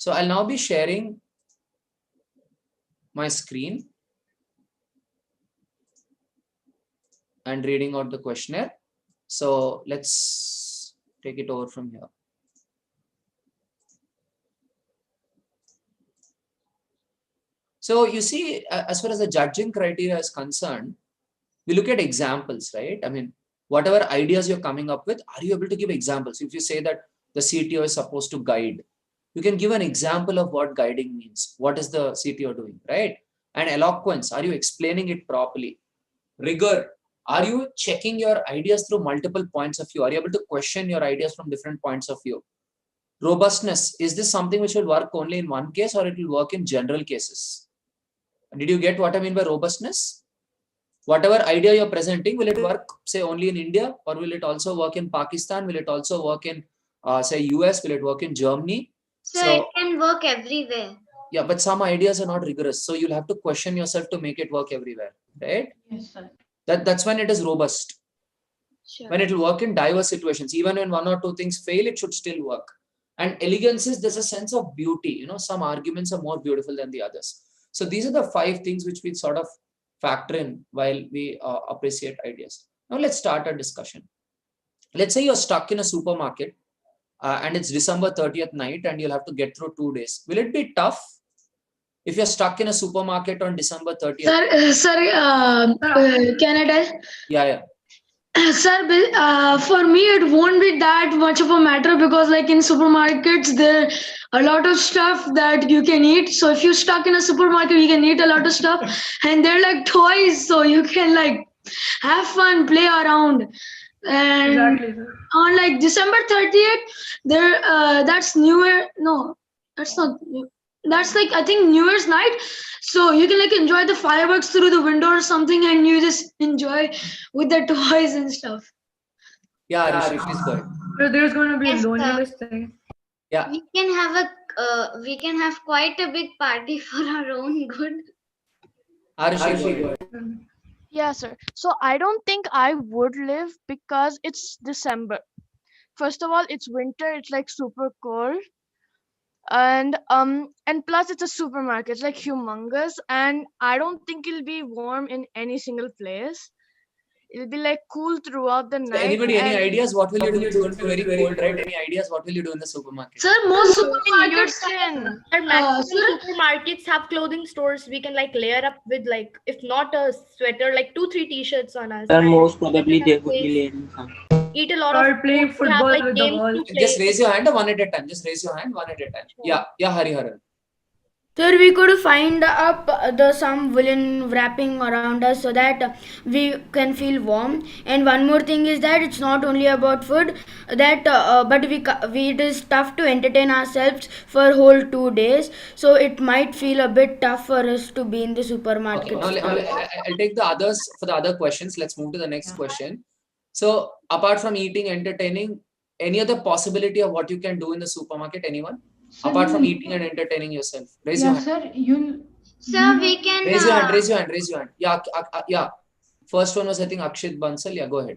So I'll now be sharing my screen and reading out the questionnaire. So let's take it over from here. So you see, as far as the judging criteria is concerned, we look at examples, right? I mean, whatever ideas you're coming up with, are you able to give examples? If you say that the CTO is supposed to guide, you can give an example of what guiding means. What is the CTO doing, right? And eloquence, are you explaining it properly? Rigor, are you checking your ideas through multiple points of view? Are you able to question your ideas from different points of view? Robustness, is this something which will work only in one case or it will work in general cases? Did you get what I mean by robustness? Whatever idea you're presenting, will it work, say, only in India, or will it also work in Pakistan? Will it also work in, say, US? Will it work in Germany? So it can work everywhere. Yeah, but some ideas are not rigorous. So you'll have to question yourself to make it work everywhere, right? Yes, sir. That's when it is robust. Sure. When it will work in diverse situations. Even when one or two things fail, it should still work. And elegance is, there's a sense of beauty. You know, some arguments are more beautiful than the others. So these are the 5 things which we sort of factor in while we appreciate ideas. Now let's start a discussion. Let's say you're stuck in a supermarket and it's December 30th night and you'll have to get through 2 days. Will it be tough if you're stuck in a supermarket on December 30th? Can I tell? Yeah. Sir, for me it won't be that much of a matter because like in supermarkets there a lot of stuff that you can eat. So if you're stuck in a supermarket, you can eat a lot of stuff and they're like toys, so you can like have fun, play around. And Exactly, on like December 30th, there that's New Year. No, that's not. That's like I think New Year's night. So you can like enjoy the fireworks through the window or something, and you just enjoy with the toys and stuff. Yeah, Rishi, please go ahead. So there's going to be Yes, a loneliness thing. Yeah. We can have quite a big party for our own good. Arishi, go ahead. Yeah, sir. So I don't think I would live because it's December. First of all, it's winter. It's like super cold, and plus it's a supermarket. It's like humongous, and I don't think it'll be warm in any single place. It'll be like cool throughout the night. Anybody, any ideas? What will you do? It's going to be very cold, right? Any ideas? What will you do in the supermarket? Sir, most supermarkets. Supermarkets have clothing stores. We can like layer up with like, if not a sweater, like 2-3 t-shirts on us. Most probably they would be layering some. Eat a lot Start of playing food. We have, football like, with the games ball. to play. Just raise your hand one at a time. Just raise your hand one at a time. Yeah, Hariharan. Sir, we could find up some woolen wrapping around us so that we can feel warm. And one more thing is that it's not only about food, that but it is tough to entertain ourselves for whole 2 days. So it might feel a bit tough for us to be in the supermarket. Okay, now I'll take the others for the other questions. Let's move to the next question. So apart from eating, entertaining, any other possibility of what you can do in the supermarket? Anyone? Sir, Apart from eating and entertaining yourself, raise your hand. Sir, Sir, we can. Raise your hand. Yeah. First one was, I think, Akshit Bansal. Yeah, go ahead.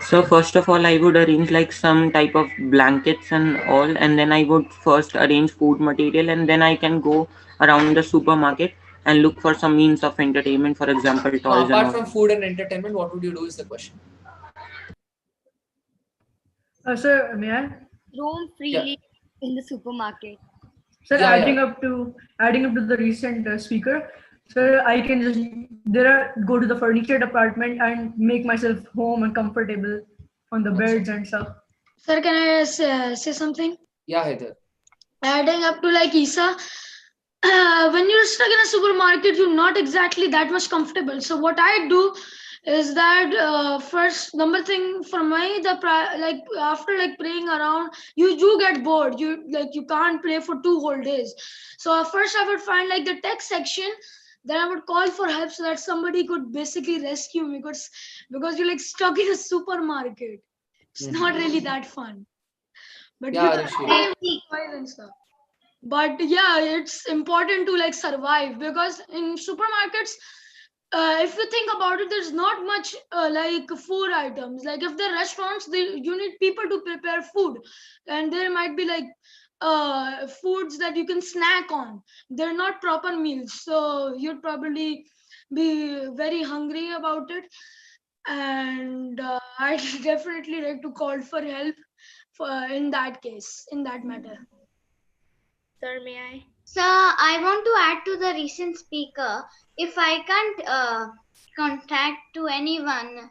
So first of all, I would arrange like some type of blankets and all, and then I would first arrange food material, and then I can go around the supermarket and look for some means of entertainment, for example, toys. Now, apart from food and entertainment, what would you do is the question. Sir, may I? Roam freely in the supermarket. Sir, adding up to the recent speaker, sir, I can just go to the furniture department and make myself home and comfortable on the beds and stuff. Sir, can I say something? Yeah, Heather. Adding up to like Isa, when you're stuck in a supermarket, you're not exactly that much comfortable. So what I do is that first number thing for me, like after like playing around, you do get bored. You can't play for 2 whole days. So first I would find like the tech section. Then I would call for help so that somebody could basically rescue me because you're like stuck in a supermarket. It's not really that fun. But Yeah, and stuff. But yeah, it's important to like survive because in supermarkets if you think about it, there's not much like food items. Like if they're restaurants, you need people to prepare food, and there might be like foods that you can snack on. They're not proper meals, so you'd probably be very hungry about it. And I'd definitely like to call for help in that case, in that matter. Sir, may I? So I want to add to the recent speaker. If I can't contact to anyone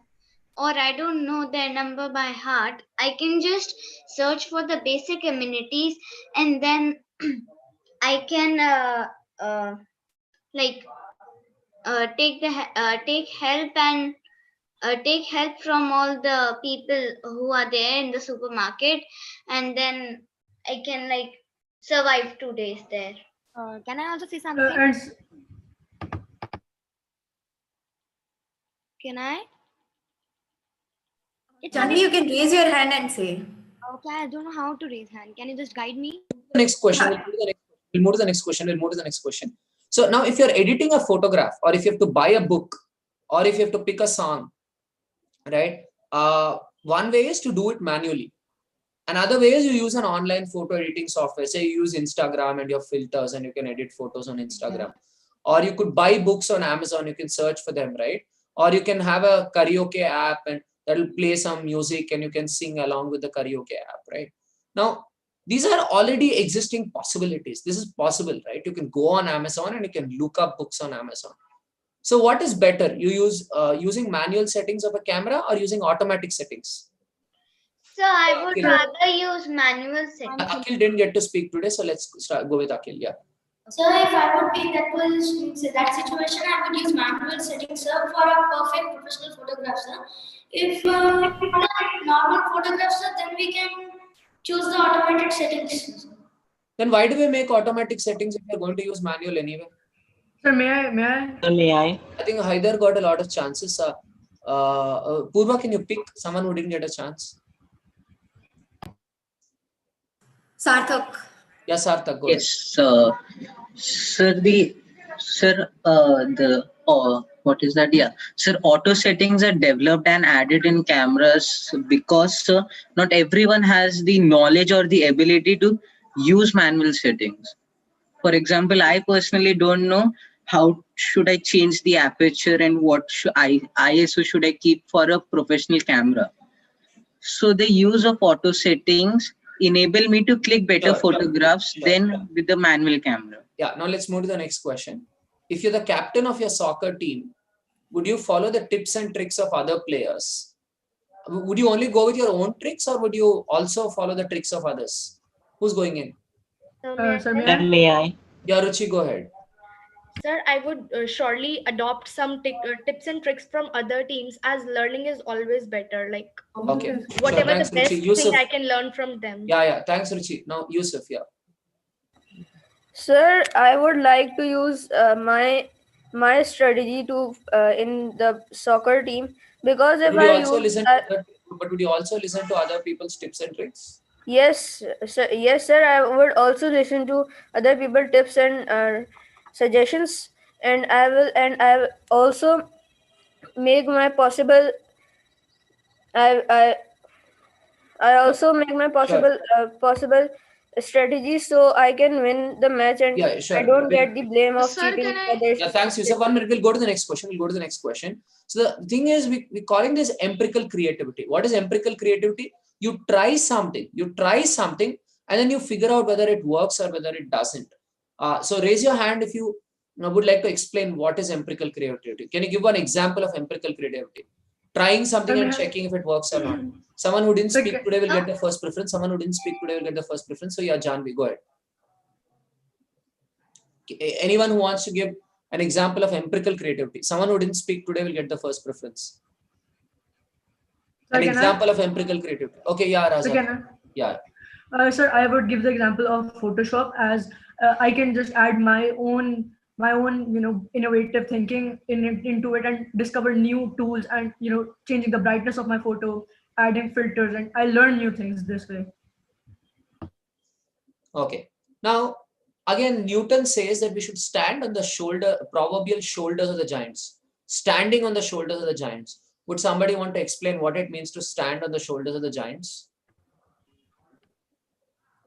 or I don't know their number by heart, I can just search for the basic amenities and then I can like take help and take help from all the people who are there in the supermarket, and then I can like survive 2 days there. Can I also say something? And Can I? Janvi, you can raise your hand and say. Okay, I don't know how to raise hand. Can you just guide me? The next question. We'll move to the next question. We'll move to the next question. So now, if you're editing a photograph, or if you have to buy a book, or if you have to pick a song, right? One way is to do it manually. Another way is you use an online photo editing software. Say you use Instagram and your filters, and you can edit photos on Instagram. Or you could buy books on Amazon. You can search for them, right? Or you can have a karaoke app and that'll play some music and you can sing along with the karaoke app, right? Now, these are already existing possibilities. This is possible, right? You can go on Amazon and you can look up books on Amazon. So what is better? You use using manual settings of a camera or using automatic settings? So I would rather use manual settings. Akhil didn't get to speak today, so let's go with Akhil. Yeah. So if I would be in that position, that situation, I would use manual settings, sir, for a perfect professional photograph, sir. If normal photograph, sir, then we can choose the automated settings. Then why do we make automatic settings if we're going to use manual anyway? sir, may I? I think Haider got a lot of chances. Purva, can you pick someone who didn't get a chance? Sarthak. Yeah, Sarthak, go Yes, what is that? Yeah, sir, auto settings are developed and added in cameras because not everyone has the knowledge or the ability to use manual settings. For example, I personally don't know how should I change the aperture and what ISO should I keep for a professional camera. So the use of auto settings enable me to click better photographs than with the manual camera. Yeah, now let's move to the next question. If you're the captain of your soccer team, would you follow the tips and tricks of other players? Would you only go with your own tricks or would you also follow the tricks of others? Who's going in? Sir, may I? Yeah, Ruchi, go ahead. Sir, I would surely adopt some tips and tricks from other teams, as learning is always better. Like Okay. whatever Thanks, the best Ruchi. thing I can learn from them. Yeah. Thanks, Ruchi. Now, Yusuf, yeah. Sir, I would like to use my strategy to in the soccer team, because if I use but would you also listen to other people's tips and tricks? Yes, sir. I would also listen to other people tips and suggestions, and I will also make my possible. I also make my possible strategies so I can win the match and I don't get the blame of cheating. Yeah, thanks, Yusuf. 1 minute. We'll go to the next question. So the thing is, we're calling this empirical creativity. What is empirical creativity? You try something, and then you figure out whether it works or whether it doesn't. So raise your hand if you would like to explain what is empirical creativity. Can you give one example of empirical creativity? Trying something and checking if it works or not. Someone who didn't speak today will get the first preference. Someone who didn't speak today will get the first preference. So yeah, Janvi, go ahead. Anyone who wants to give an example of empirical creativity. Someone who didn't speak today will get the first preference. An example of empirical creativity. Okay, yeah, Raza. Yeah. Sir, I would give the example of Photoshop, as I can just add my own innovative thinking into it and discover new tools and changing the brightness of my photo, adding filters, and I learn new things this way. Okay. Now, again, Newton says that we should stand on the proverbial shoulders of the giants. Standing on the shoulders of the giants. Would somebody want to explain what it means to stand on the shoulders of the giants?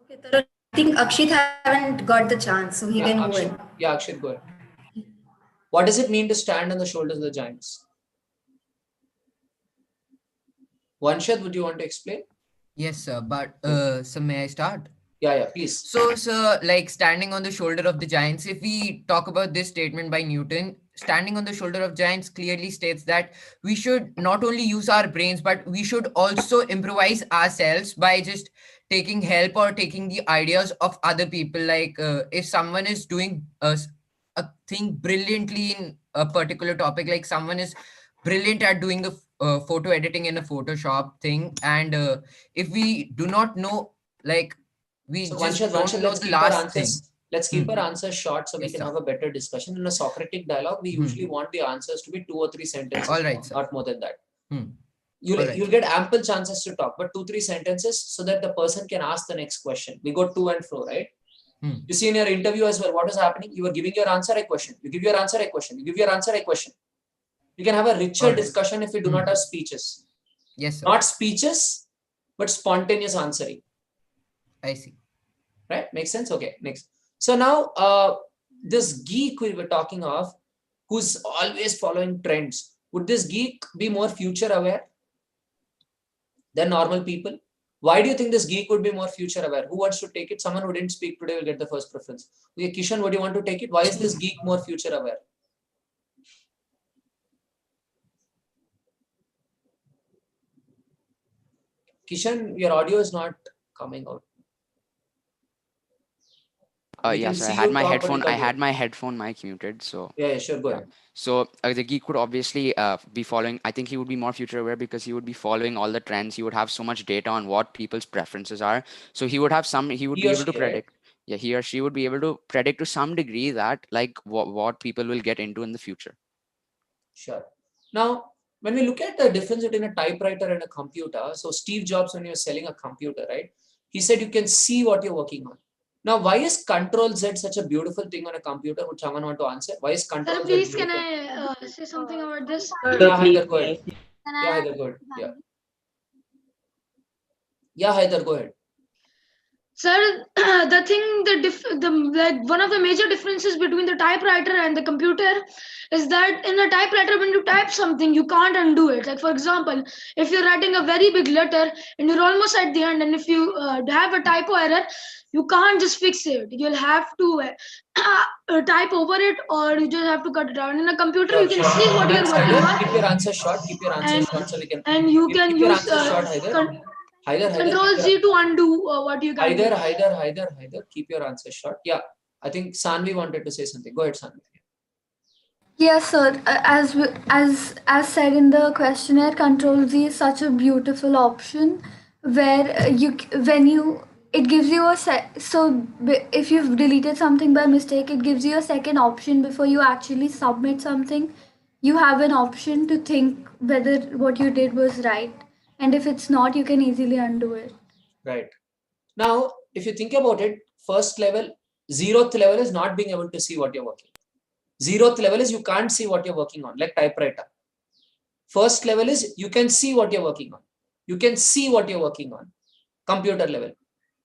Okay, Tarun, I think Akshit haven't got the chance, so he can go in. Yeah, Akshit, go ahead. What does it mean to stand on the shoulders of the giants? Vanshad, would you want to explain? Yes, sir. But so may I start? Yeah, please. So, sir, like standing on the shoulder of the giants, if we talk about this statement by Newton, standing on the shoulder of giants clearly states that we should not only use our brains, but we should also improvise ourselves by just taking help or taking the ideas of other people. Like if someone is doing a thing brilliantly in a particular topic, like someone is brilliant at doing a photo editing in a Photoshop thing, and if we do not know, like we So just Vanshad, don't know let's the keep our last answers. thing. Let's keep our answers short so we Yes, can sir. have a better discussion. In a Socratic dialogue, we usually want the answers to be 2 or 3 sentences, All right, sir. not more than that. All right. You'll get ample chances to talk, but 2-3 sentences so that the person can ask the next question. We go to and fro, right? You see in your interview as well, what is happening? You are giving your answer a question. You give your answer a question. You give your answer a question. You can have a richer discussion if we do not have speeches. Yes, sir. Not speeches, but spontaneous answering. I see. Right? Makes sense? Okay, next. So now, this geek we were talking of, who's always following trends, would this geek be more future aware than normal people? Why do you think this geek would be more future aware? Who wants to take it? Someone who didn't speak today will get the first preference. Okay, Kishan, would you want to take it? Why is this geek more future aware? Kishan, your audio is not coming out. Yeah, so I had my headphone mic muted. So yeah, sure, go ahead. So the geek would obviously be following. I think he would be more future aware because he would be following all the trends. He would have so much data on what people's preferences are. So he would have some. He would be able to predict. Yeah, he or she would be able to predict to some degree that like what people will get into in the future. Sure. Now, when we look at the difference between a typewriter and a computer, so Steve Jobs, when he was selling a computer, right, he said you can see what you're working on. Now, why is Control Z such a beautiful thing on a computer? Would someone want to answer? Why is Control Z Please, beautiful? can I say something about this? Yeah, Haider, go ahead. Yeah, Haider, go ahead. Yeah. Yeah, Haider, go ahead. Sir, like one of the major differences between the typewriter and the computer is that in a typewriter, when you type something, you can't undo it. Like for example, if you're writing a very big letter and you're almost at the end, and if you have a typo error, you can't just fix it. You'll have to type over it, or you just have to cut it out. And in a computer, you can see what you're working on. Keep your answer short. Keep your answer short so we can. And you can keep your use answer short, Haider. Control Z to undo what you can. Haider, keep your answer short. Yeah, I think Sanvi wanted to say something. Go ahead, Sanvi. Yes, sir. As said in the questionnaire, Control Z is such a beautiful option where it gives you if you've deleted something by mistake, it gives you a second option before you actually submit something. You have an option to think whether what you did was right. And if it's not, you can easily undo it. Right. Now, if you think about it, first level, 0th level is not being able to see what you're working. 0th level is you can't see what you're working on, like typewriter. First level is you can see what you're working on. You can see what you're working on. Computer level.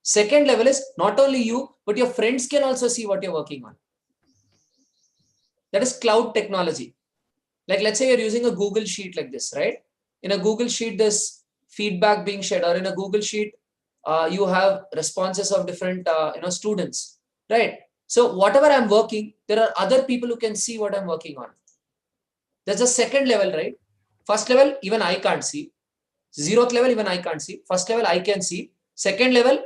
Second level is not only you, but your friends can also see what you're working on. That is cloud technology. Like let's say you're using a Google Sheet like this, right? In a Google Sheet, there's feedback being shared, or in a Google Sheet, you have responses of different students, right? So whatever I'm working, there are other people who can see what I'm working on. There's a second level, right? First level, even I can't see. 0th level, even I can't see. First level, I can see. Second level,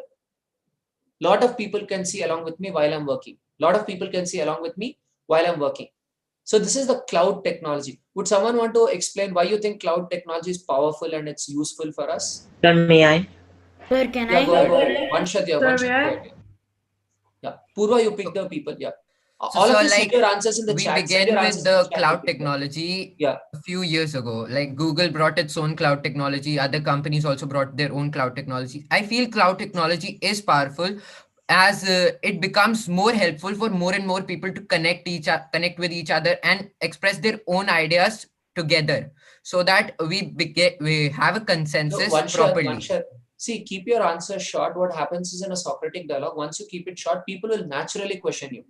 lot of people can see along with me while I'm working. Lot of people can see along with me while I'm working. So this is the cloud technology. Would someone want to explain why you think cloud technology is powerful and it's useful for us? Sir, may I? Sir, can Yeah, I? go ahead. Vanshad, yeah, Sir, Vanshad, may go I? ahead. Yeah, Purva, you pick the people. Yeah. So, All of sir, you send your answers in the we chat. began with the cloud technology a few years ago. Like Google brought its own cloud technology. Other companies also brought their own cloud technology. I feel cloud technology is powerful. as it becomes more helpful for more and more people to connect with each other and express their own ideas together, so that we have a consensus properly. See, keep your answer short. What happens is, in a Socratic dialogue, once you keep it short, people will naturally question you.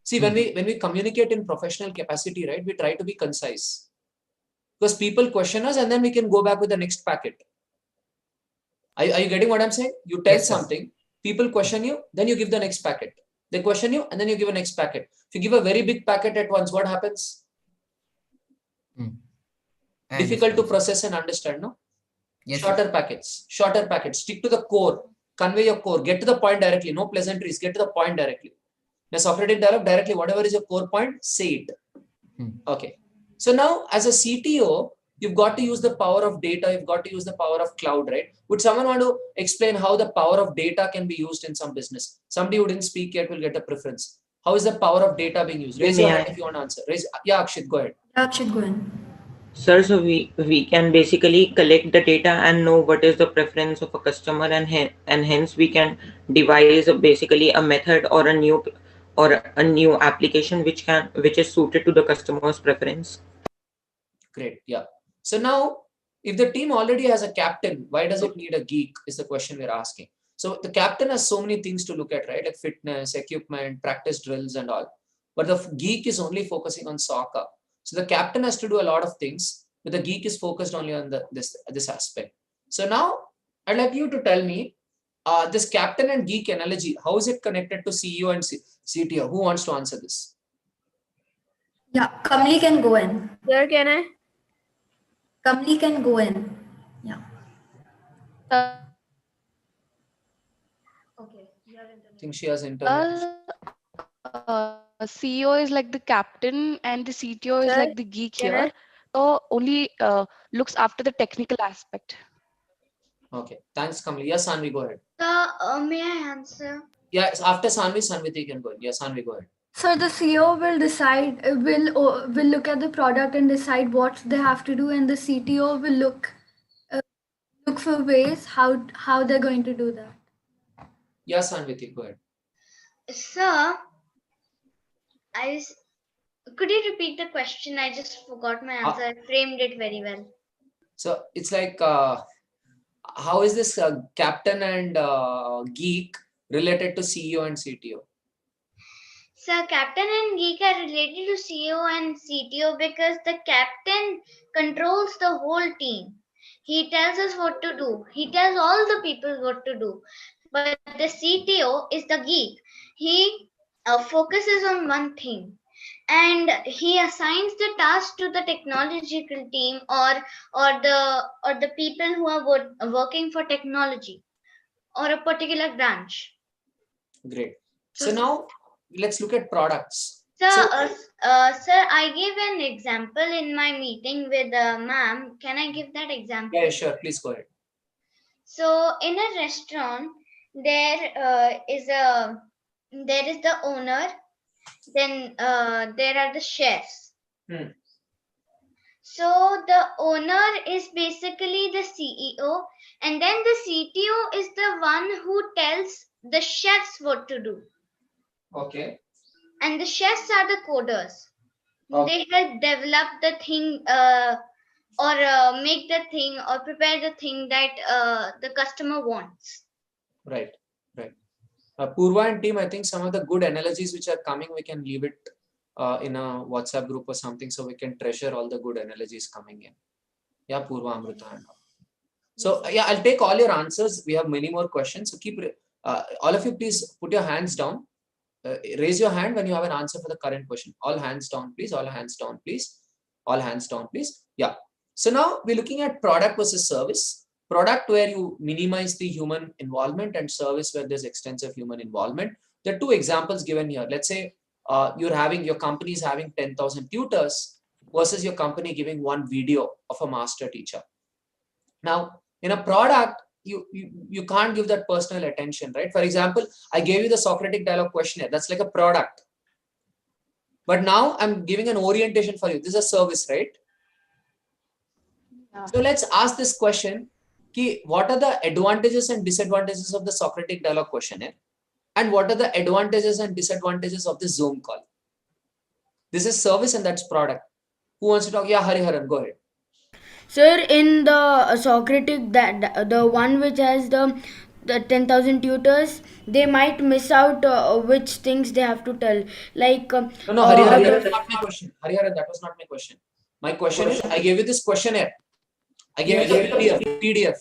See, when we communicate in professional capacity, right, we try to be concise, because people question us and then we can go back with the next packet. Are you getting what I'm saying? You tell something, people question you, then you give the next packet. They question you and then you give a next packet. If you give a very big packet at once, what happens? Difficult to process and understand, no? Yes, shorter packets, stick to the core, convey your core, get to the point directly, no pleasantries, get to the point directly. In a Socratic dialogue, directly, whatever is your core point, say it. Okay. So now, as a CTO, you've got to use the power of data, you've got to use the power of cloud, right? Would someone want to explain how the power of data can be used in some business? Somebody who didn't speak yet will get a preference. How is the power of data being used? Raise your hand if you want to answer. Yeah, Akshit, go ahead. Akshit, go ahead. Sir, so we can basically collect the data and know what is the preference of a customer, and hence we can devise basically a method or a new application which is suited to the customer's preference. Great. Yeah. So now, if the team already has a captain, why does it need a geek is the question we're asking. So the captain has so many things to look at, right? Like fitness, equipment, practice drills and all. But the geek is only focusing on soccer. So the captain has to do a lot of things, but the geek is focused only on this aspect. So now I'd like you to tell me this captain and geek analogy, how is it connected to CEO and CTO? Who wants to answer this? Yeah, Kamli can go in. Sir, can I? Kamli can go in. Yeah. Okay. I think she has internet. CEO is like the captain and the CTO is Sir, like the geek can here. So only looks after the technical aspect. Okay. Thanks, Kamli. Yes, Sanvi, go ahead. May I answer? Yeah, after Sanvi, Sanviti can go ahead. Yes, Sanvi, go ahead. So the CEO will decide, will look at the product and decide what they have to do, and the CTO will look for ways how they're going to do that. Yeah, Sanviti, go ahead. Sir, could you repeat the question? I just forgot my answer. I framed it very well. So it's like, how is this captain and geek related to CEO and CTO? So captain and geek are related to CEO and CTO because the captain controls the whole team. He tells us what to do. He tells all the people what to do. But the CTO is the geek. He focuses on one thing, and he assigns the task to the technological team or the people who are working for technology or a particular branch. Great. So now let's look at products. Sir, sir, I gave an example in my meeting with ma'am. Can I give that example? Yeah, sure. Please go ahead. So in a restaurant, there is the owner. Then there are the chefs. So the owner is basically the CEO, and then the CTO is the one who tells the chefs what to do. Okay. And the chefs are the coders. They help develop the thing or make the thing or prepare the thing that the customer wants. Right, right. Purva and team, I think some of the good analogies which are coming, we can leave it in a WhatsApp group or something, so we can treasure all the good analogies coming in. Yeah, Purva, Amrita and all. So yeah, I'll take all your answers. We have many more questions. So keep all of you, please put your hands down. Raise your hand when you have an answer for the current question. All hands down, please. All hands down, please. All hands down, please. Yeah. So now we're looking at product versus service. Product where you minimize the human involvement, and service where there's extensive human involvement. There are two examples given here. Let's say your company is having 10,000 tutors versus your company giving one video of a master teacher. Now, in a product, you can't give that personal attention, right? For example, I gave you the Socratic dialogue questionnaire. That's like a product. But now I'm giving an orientation for you. This is a service, right? Yeah. So let's ask this question. what are the advantages and disadvantages of the Socratic dialogue questionnaire, and what are the advantages and disadvantages of the Zoom call. This is service and that's product. Who wants to talk? Yeah, Hariharan, go ahead. Sir, in the Socratic, that the one which has the 10,000 tutors, they might miss out which things they have to tell. Like no, Hariharan, that was not my question. Hariharan, that was not my question. My question is, I gave you this questionnaire. I gave you the PDF.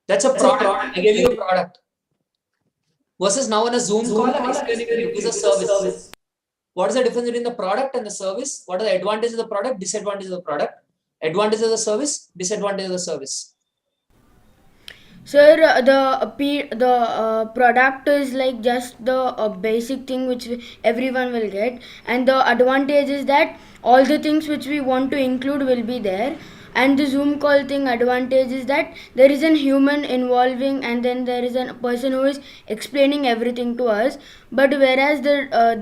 That's a product. I gave you a product. Versus now in a Zoom call, I'm explaining to you. This is a service. What is the difference between the product and the service? What are the advantages of the product, disadvantages of the product? Advantages of the service, disadvantages of the service. Sir, the product is like just the basic thing which everyone will get, and the advantage is that all the things which we want to include will be there. And the Zoom call thing advantage is that there is a human involving, and then there is a person who is explaining everything to us. But whereas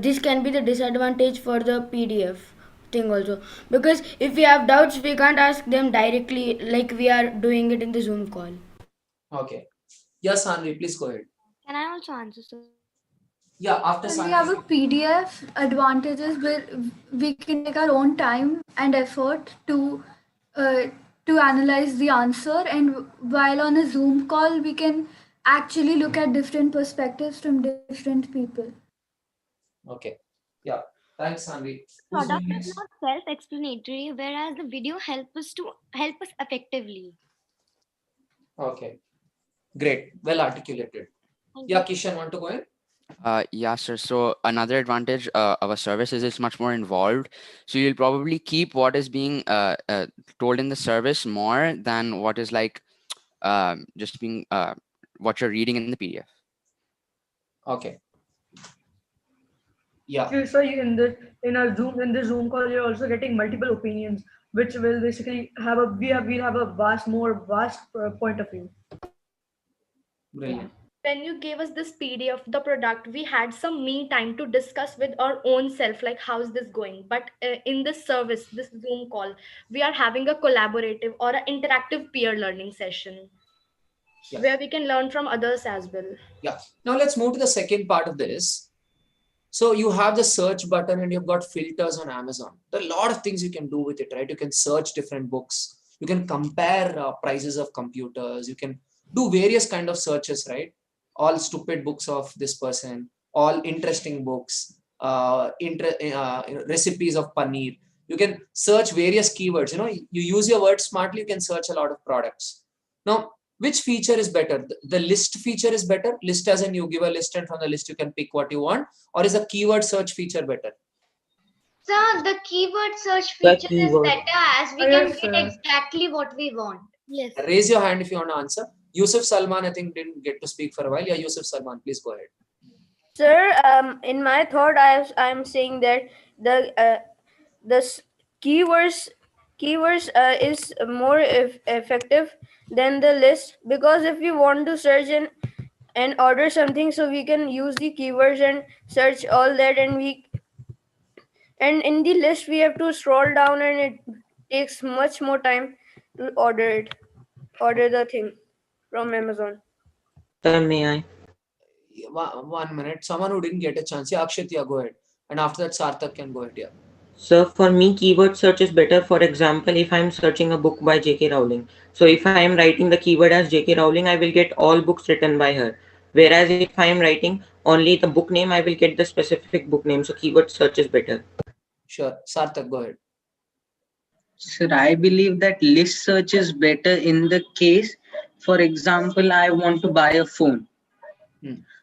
this can be the disadvantage for the PDF thing also, because if we have doubts, we can't ask them directly like we are doing it in the Zoom call. Okay. Yes, Sanvi, please go ahead. Can I also answer, sir? Yeah, after When we have a PDF, advantages where we can take our own time and effort uh, to analyze the answer, and while on a Zoom call, we can actually look at different perspectives from different people. Okay. Yeah. Thanks, Sanvi. Product is not self-explanatory, whereas the video help us effectively. Okay. Great. Well articulated. Yeah, Kishan, want to go ahead? Yeah, sir. So another advantage of a service is it's much more involved. So you'll probably keep what is being told in the service more than what is like just being what you're reading in the PDF. Okay. Yeah. So in this Zoom call, you're also getting multiple opinions, which will basically we'll have a vast point of view. Brilliant. When you gave us this PDF, the product, we had some me time to discuss with our own self, like how's this going. But in this service, this Zoom call, we are having a collaborative or an interactive peer learning session where we can learn from others as well. Yeah. Now let's move to the second part of this. So you have the search button and you've got filters on Amazon. There are a lot of things you can do with it, right? You can search different books. You can compare prices of computers. You can do various kind of searches, right? All stupid books of this person, all interesting books, recipes of paneer. You can search various keywords. You use your words smartly, you can search a lot of products. Now, which feature is better? The list feature is better. List as in you give a list and from the list you can pick what you want, or is the keyword search feature better? So the keyword search feature is better as we can get exactly what we want. Yes. Raise your hand if you want to answer. Yusuf Salman, I think, didn't get to speak for a while. Yeah, Yusuf Salman, please go ahead. Sir, in my thought, I'm saying that the keywords is more effective than the list, because if we want to search and order something, so we can use the keywords and search all that, and in the list we have to scroll down, and it takes much more time to order the thing from Amazon. May I? 1 minute. Someone who didn't get a chance. Yeah, Akshit, yeah, go ahead. And after that, Sarthak can go ahead. Yeah. So for me, keyword search is better. For example, if I'm searching a book by J.K. Rowling, so if I am writing the keyword as J.K. Rowling, I will get all books written by her. Whereas if I am writing only the book name, I will get the specific book name. So keyword search is better. Sure. Sarthak, go ahead. Sir, I believe that list search is better in the case, for example, I want to buy a phone.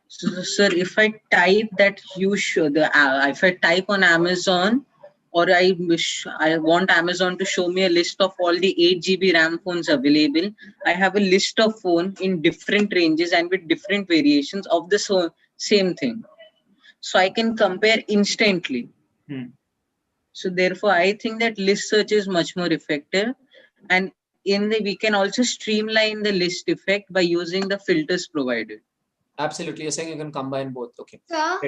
So, sir, if I type that if I type on Amazon, or I want Amazon to show me a list of all the 8 GB RAM phones available, I have a list of phones in different ranges and with different variations of the same thing. So I can compare instantly. So therefore, I think that list search is much more effective, and we can also streamline the list effect by using the filters provided. Absolutely, you're saying you can combine both. Okay. Sir?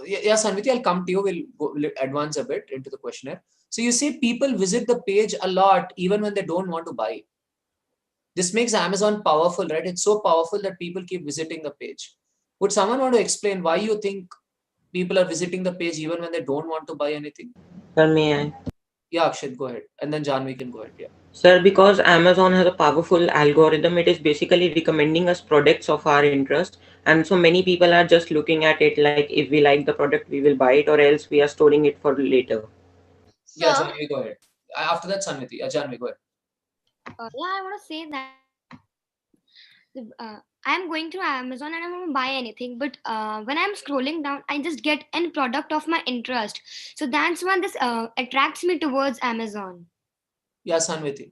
Yeah, Sanviti, I'll come to you. We'll advance a bit into the questionnaire. So you see, people visit the page a lot even when they don't want to buy. This makes Amazon powerful, right? It's so powerful that people keep visiting the page. Would someone want to explain why you think people are visiting the page even when they don't want to buy anything? Sir, may I? Yeah, Akshat, go ahead. And then Janvi can go ahead. Yeah. Sir, because Amazon has a powerful algorithm, it is basically recommending us products of our interest. And so many people are just looking at it like if we like the product, we will buy it, or else we are storing it for later. Yeah, Janvi, go ahead. After that, Sanviti. Yeah, Janvi, go ahead. Yeah, I want to say that I'm going through Amazon and I want to buy anything, but when I'm scrolling down, I just get any product of my interest. So that's when this attracts me towards Amazon. Yeah, Sanviti.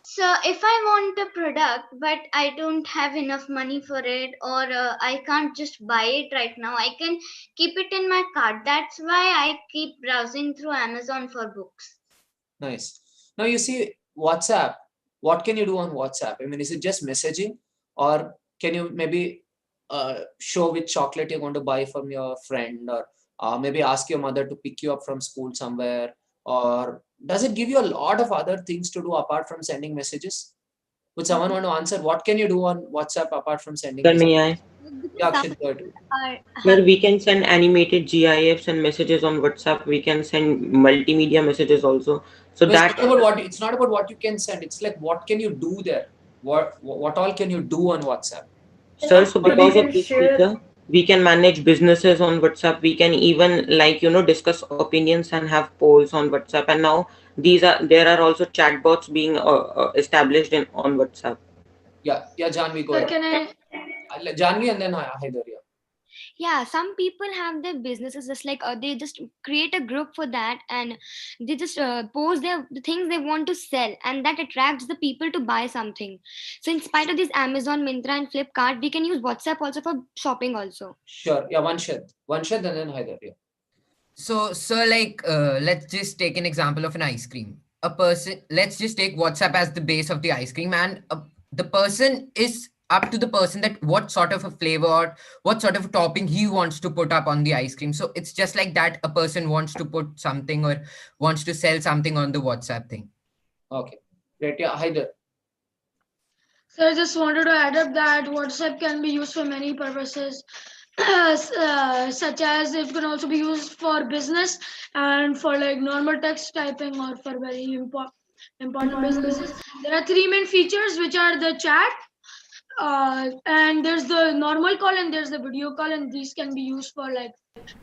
So if I want a product but I don't have enough money for it, or I can't just buy it right now, I can keep it in my cart. That's why I keep browsing through Amazon for books. Nice. Now you see WhatsApp. What can you do on WhatsApp? I mean, is it just messaging, or can you maybe show which chocolate you're going to buy from your friend, or maybe ask your mother to pick you up from school somewhere, or does it give you a lot of other things to do apart from sending messages? Would someone want to answer? What can you do on WhatsApp apart from sending Sir, messages? may I? Yeah, Akshat, go ahead. Sir, we can send animated GIFs and messages on WhatsApp. We can send multimedia messages also. So No, it's that not about what it's not about what you can send. It's like what can you do there? What all can you do on WhatsApp? Sir, so So we because can of this share. feature, we can manage businesses on WhatsApp. We can even discuss opinions and have polls on WhatsApp. And now there are also chatbots being established on WhatsApp. Yeah, Janvi, go Sir, ahead. can I? Janvi and then Haider. Yeah, some people have their businesses just like they just create a group for that, and they just post the things they want to sell, and that attracts the people to buy something. So in spite of this Amazon, Myntra and Flipkart, we can use WhatsApp also for shopping also. Sure. Yeah, Vanshad and then Haider. Yeah. So, like, let's just take an example of an ice cream. A person, let's just take WhatsApp as the base of the ice cream, and the person is up to the person that what sort of a flavor or what sort of a topping he wants to put up on the ice cream. So it's just like that a person wants to put something or wants to sell something on the WhatsApp thing. Okay. Great. Yeah, Haider. So I just wanted to add up that WhatsApp can be used for many purposes, such as it can also be used for business and for like normal text typing or for very important businesses. There are three main features, which are the chat, and there's the normal call and there's the video call, and these can be used for like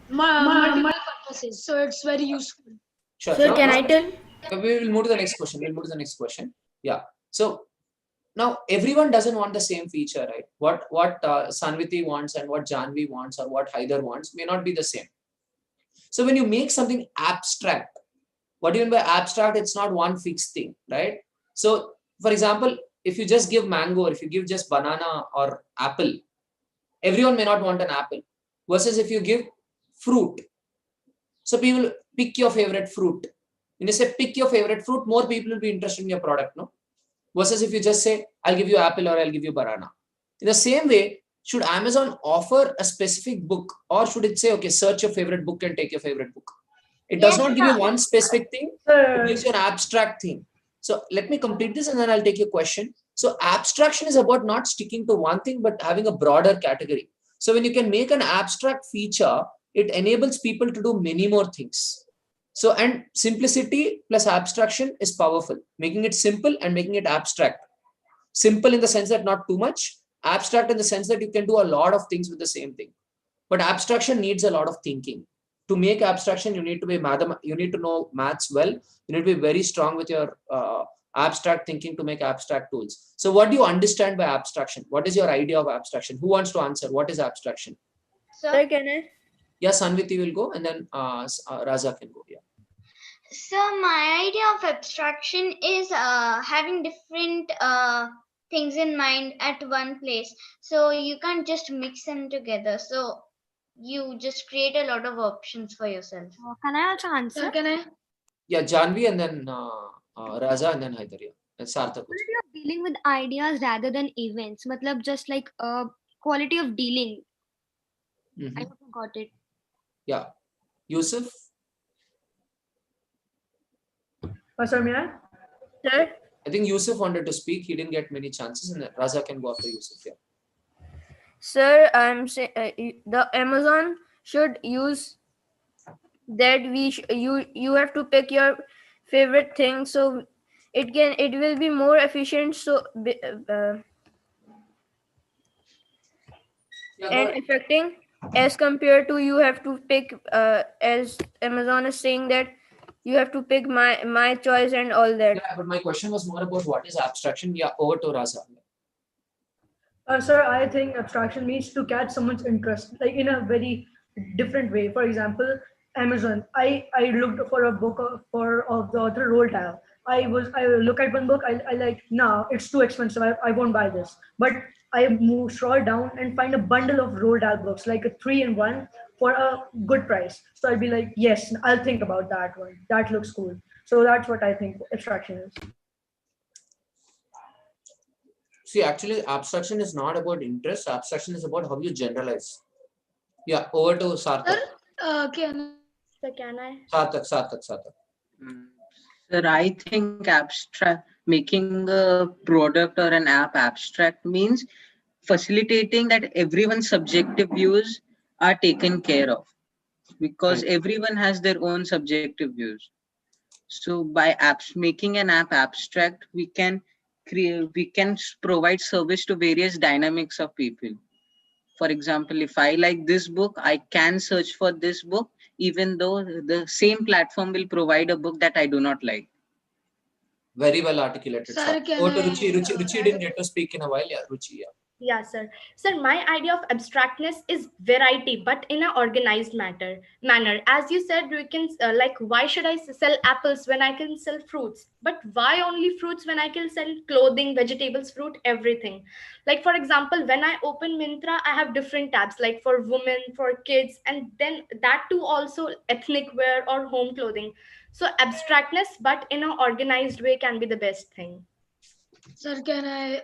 multiple purposes. So it's very useful. Sure. Sir, can I tell? We will move to the next question. Yeah. So now everyone doesn't want the same feature, right? What Sanviti wants and what Janvi wants or what Haider wants may not be the same. So when you make something abstract, what do you mean by abstract? It's not one fixed thing, right? So for example, if you just give mango, or if you give just banana or apple, everyone may not want an apple. Versus if you give fruit, so people pick your favorite fruit. When you say pick your favorite fruit, more people will be interested in your product, no? Versus if you just say, I'll give you apple or I'll give you banana. In the same way, should Amazon offer a specific book, or should it say, okay, search your favorite book and take your favorite book? It does not give you one specific thing, it gives you an abstract thing. So let me complete this and then I'll take your question. So abstraction is about not sticking to one thing, but having a broader category. So when you can make an abstract feature, it enables people to do many more things. So, and simplicity plus abstraction is powerful, making it simple and making it abstract. Simple in the sense that not too much, abstract in the sense that you can do a lot of things with the same thing. But abstraction needs a lot of thinking. To make abstraction, you need to be you need to know maths well. You need to be very strong with your abstract thinking to make abstract tools. So what do you understand by abstraction? What is your idea of abstraction? Who wants to answer? What is abstraction? Sir, can I? Yeah, Sanviti will go and then Raza can go. Yeah. So my idea of abstraction is having different things in mind at one place. So you can't just mix them together. So you just create a lot of options for yourself. Can I also answer? Sir, can I? Yeah, Janvi and then Raza and then Haider. Yeah. And Sarthak. Quality of dealing with ideas rather than events. Matlab just like quality of dealing. I hope you got it. Yeah. Yusuf? Sir, may I? Sir? I think Yusuf wanted to speak. He didn't get many chances, and Raza can go after Yusuf. Yeah. Sir, I'm saying the Amazon should use that you have to pick your favorite thing, so it will be more efficient, and affecting, as compared to you have to pick, as Amazon is saying that you have to pick my choice and all that. Yeah, but my question was more about what is abstraction. Yeah, over to Raza. Sir, I think abstraction means to catch someone's interest, like in a very different way. For example, Amazon. I looked for a book of the author Roald Dahl. I look at one book. I like, nah, it's too expensive. I won't buy this. But I move scroll down and find a bundle of Roald Dahl books, like a 3-in-1 for a good price. So I'll be like, yes, I'll think about that one. That looks cool. So that's what I think abstraction is. See, actually, abstraction is not about interest. Abstraction is about how you generalize. Yeah, over to Sarthak. Can I? Sarthak. Sir, I think making a product or an app abstract means facilitating that everyone's subjective views are taken care of, because everyone has their own subjective views. So by making an app abstract, we can provide service to various dynamics of people. For example, if I like this book, I can search for this book, even though the same platform will provide a book that I do not like. Very well articulated. Sir, can over to I, Ruchi. Ruchi didn't get to speak in a while. Yeah, Ruchi. Yeah. Yeah, sir. Sir, my idea of abstractness is variety, but in an organized manner. As you said, we can like, why should I sell apples when I can sell fruits? But why only fruits when I can sell clothing, vegetables, fruit, everything? Like, for example, when I open Myntra, I have different tabs, like for women, for kids, and then that too also ethnic wear or home clothing. So abstractness, but in an organized way, can be the best thing. Sir, can I?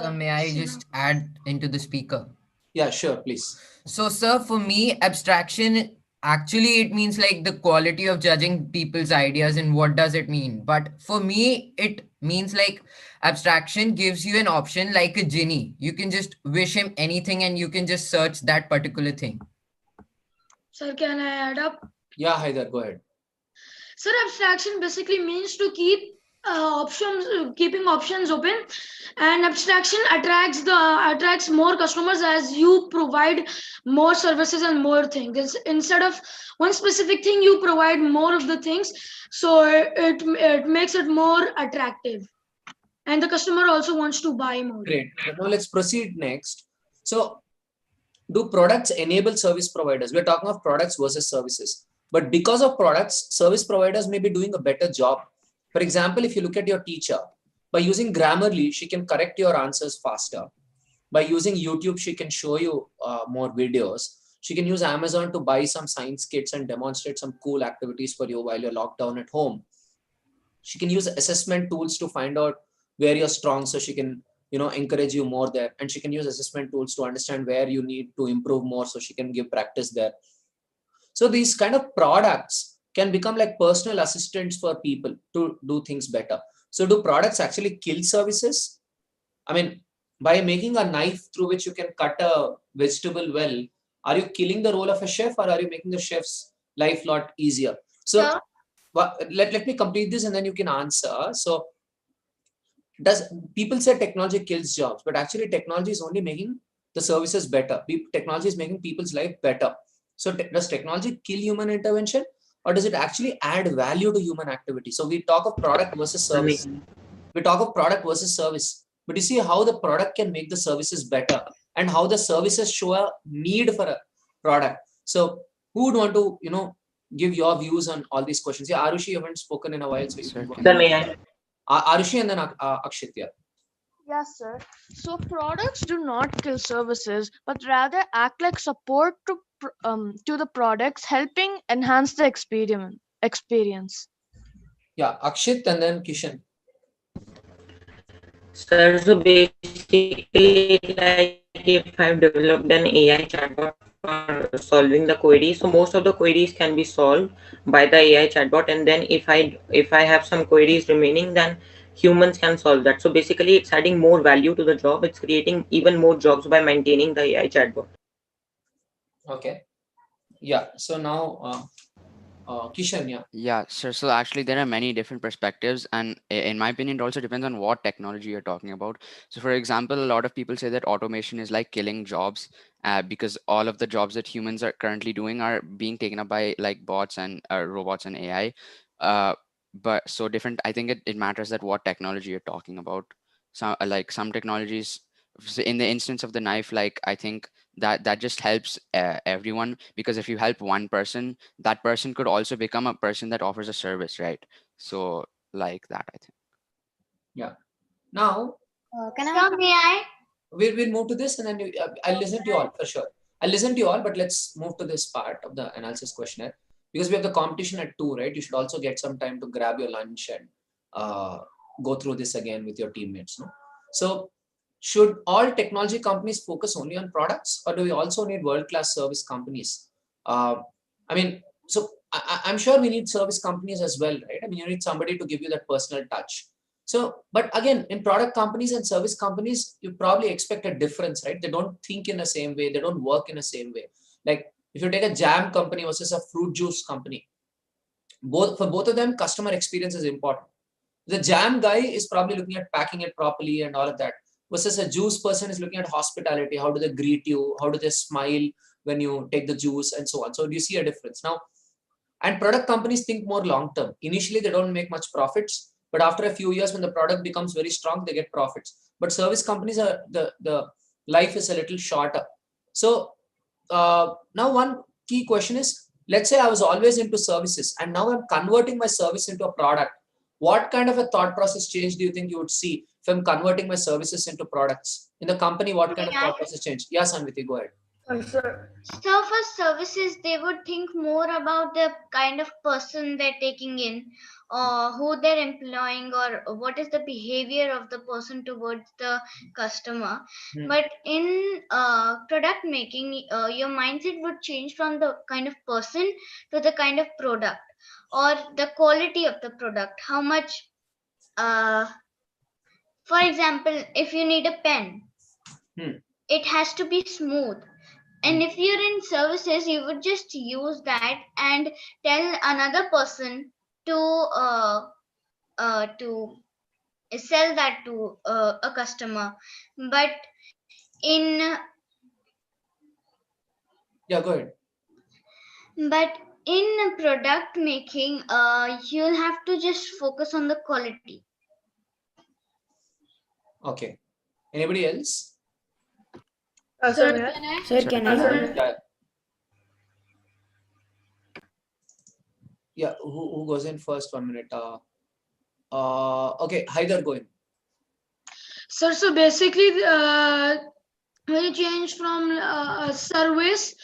So may I just add into the speaker? Yeah, sure, please. So, sir, for me, abstraction actually it means like the quality of judging people's ideas and what does it mean. But for me, it means like abstraction gives you an option like a genie. You can just wish him anything and you can just search that particular thing. Sir, can I add up? Yeah, Haidar, go ahead. Sir, abstraction basically means to keep keeping options open, and abstraction attracts more customers as you provide more services and more things. Instead of one specific thing, you provide more of the things, so it makes it more attractive, and the customer also wants to buy more. Great. Now let's proceed next. So, do products enable service providers? We're talking of products versus services. But because of products, service providers may be doing a better job. For example, if you look at your teacher, by using Grammarly, she can correct your answers faster. By using YouTube, she can show you more videos. She can use Amazon to buy some science kits and demonstrate some cool activities for you while you're locked down at home. She can use assessment tools to find out where you're strong, so she can encourage you more there. And she can use assessment tools to understand where you need to improve more, so she can give practice there. So these kind of products can become like personal assistants for people to do things better. So do products actually kill services? I mean, by making a knife through which you can cut a vegetable well, are you killing the role of a chef, or are you making the chef's life a lot easier? So let me complete this and then you can answer. So does people say technology kills jobs, but actually technology is only making the services better. Technology is making people's life better. So does technology kill human intervention, or does it actually add value to human activity? So we talk of product versus service. We talk of product versus service, but you see how the product can make the services better and how the services show a need for a product. So who would want to, give your views on all these questions? Yeah, Arushi, you haven't spoken in a while. So Arushi and then Akshit. Yes, sir. So products do not kill services, but rather act like support to the products, helping enhance the experience. Yeah, Akshit and then Kishan. Sir, so basically, like if I've developed an AI chatbot for solving the queries, so most of the queries can be solved by the AI chatbot, and then if I have some queries remaining, then humans can solve that. So basically, it's adding more value to the job. It's creating even more jobs by maintaining the AI chatbot. Okay. Yeah. So now, Kishan, yeah. Yeah, sure. So actually, there are many different perspectives, and in my opinion, it also depends on what technology you're talking about. So, for example, a lot of people say that automation is like killing jobs, because all of the jobs that humans are currently doing are being taken up by like bots and robots and AI. Uh, but so different. I think it matters that what technology you're talking about. Some technologies, in the instance of the knife, like I think that just helps everyone, because if you help one person, that person could also become a person that offers a service, right? So like that, I think. Yeah. Now, Can I So may I? we'll move to this, and then I'll listen to you all for sure. I'll listen to you all, but let's move to this part of the analysis questionnaire, because we have the competition at 2, right? You should also get some time to grab your lunch and go through this again with your teammates. No? So, should all technology companies focus only on products, or do we also need world-class service companies? I mean, so I'm sure we need service companies as well, right? I mean, you need somebody to give you that personal touch. So, but again, in product companies and service companies, you probably expect a difference, right? They don't think in the same way. They don't work in the same way. Like if you take a jam company versus a fruit juice company, both of them, customer experience is important. The jam guy is probably looking at packing it properly and all of that, versus a juice person is looking at hospitality. How do they greet you? How do they smile when you take the juice and so on? So do you see a difference now? And product companies think more long term. Initially, they don't make much profits, but after a few years, when the product becomes very strong, they get profits. But service companies are the life is a little shorter. So now one key question is: let's say I was always into services, and now I'm converting my service into a product. What kind of a thought process change do you think you would see if I'm converting my services into products in the company? What kind of thought process change? Yes, Anviti, go ahead. Sir, So for services, they would think more about the kind of person they're taking in, or who they're employing, or what is the behavior of the person towards the customer. But in product making, your mindset would change from the kind of person to the kind of product, or the quality of the product. How much, for example, if you need a pen, it has to be smooth. And if you're in services, you would just use that and tell another person to sell that to a customer. But in Yeah, go ahead. but in product making, you'll have to just focus on the quality. Okay. Anybody else? sir, may I? Sir, can I? Yeah. Yeah, who goes in first? 1 minute. Okay, Haider, go in. Sir, so basically, when you change from a service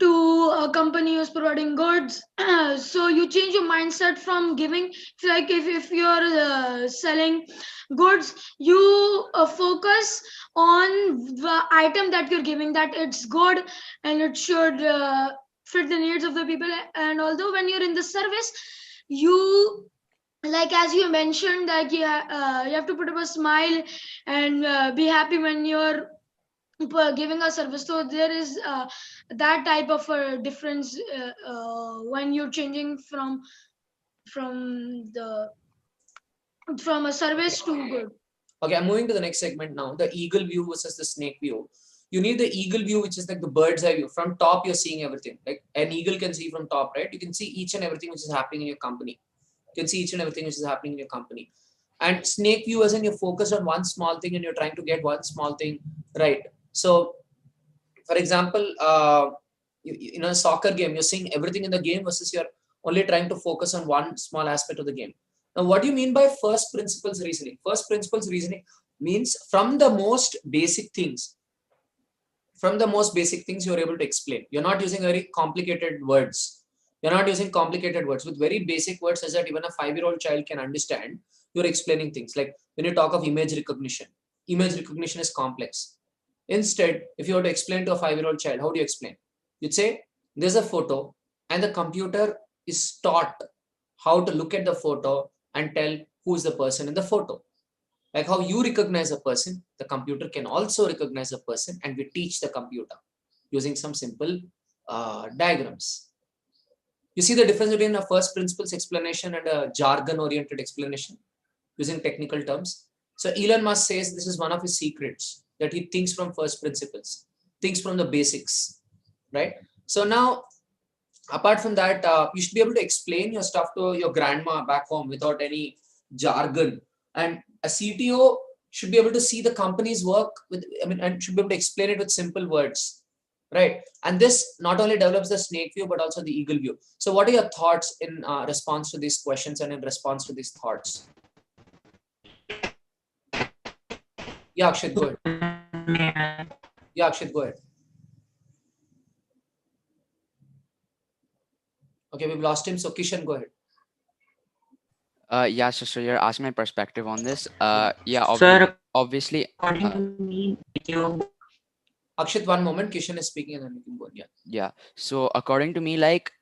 to a company who's providing goods, so you change your mindset from giving, like if you're selling goods, you focus on the item that you're giving, that it's good and it should fit the needs of the people. And although when you're in the service, you, like as you mentioned, that you have to put up a smile and be happy when you're giving a service. So there is that type of a difference when you're changing from the from a service to good. Okay, I'm moving to the next segment now. The eagle view versus the snake view. You need the eagle view, which is like the bird's eye view. From top, you're seeing everything. Like an eagle can see from top, right? You can see each and everything which is happening in your company. You can see each and everything which is happening in your company. And snake view, as in you're focused on one small thing and you're trying to get one small thing right. So, for example, in a soccer game, you're seeing everything in the game versus you're only trying to focus on one small aspect of the game. Now, what do you mean by first principles reasoning? First principles reasoning means from the most basic things, you're able to explain. You're not using very complicated words. You're not using complicated words. With very basic words, as that even a 5-year-old child can understand, you're explaining things. Like when you talk of image recognition is complex. Instead, if you were to explain to a 5-year-old child, how do you explain? You'd say, there's a photo, and the computer is taught how to look at the photo and tell who is the person in the photo. Like how you recognize a person, the computer can also recognize a person, and we teach the computer using some simple diagrams. You see the difference between a first principles explanation and a jargon oriented explanation using technical terms. So Elon Musk says this is one of his secrets, that he thinks from first principles, thinks from the basics, right? So now, apart from that, you should be able to explain your stuff to your grandma back home without any jargon. And a CTO should be able to see the company's work with, and should be able to explain it with simple words, right? And this not only develops the snake view but also the eagle view. So what are your thoughts in response to these questions and in response to these thoughts? Yeah, Akshit, go ahead. Yeah, Akshit, go ahead. Okay, we've lost him. So Kishan, go ahead. Yeah, so you're asking my perspective on this. Yeah, Sir, obviously. Akshit, one moment. Kishan is speaking, and then we can go. Yeah. Yeah. So according to me, like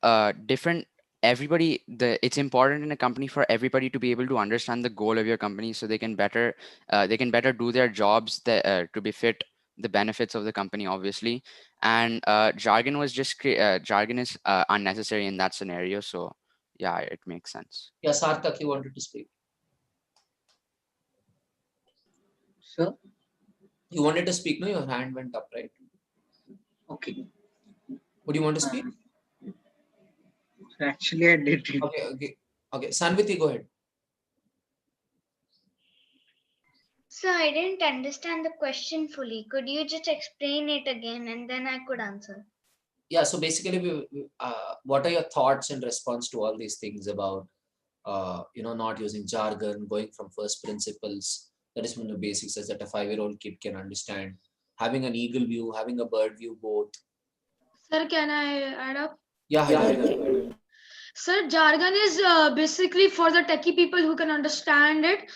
different everybody, it's important in a company for everybody to be able to understand the goal of your company, so they can better do their jobs to be fit the benefits of the company, obviously. And jargon is unnecessary in that scenario. So yeah, it makes sense. Yeah, Sarthak, you wanted to speak. Sir? You wanted to speak, no? Your hand went up, right? Okay. Would you want to speak? Actually, I did it. Okay. Sanviti, go ahead. So I didn't understand the question fully. Could you just explain it again and then I could answer? Yeah, so basically, what are your thoughts in response to all these things about, not using jargon, going from first principles, that is from the basics, as that a 5-year-old kid can understand, having an eagle view, having a bird view, both. Sir, can I add up? Yeah. Sir, jargon is basically for the techie people who can understand it,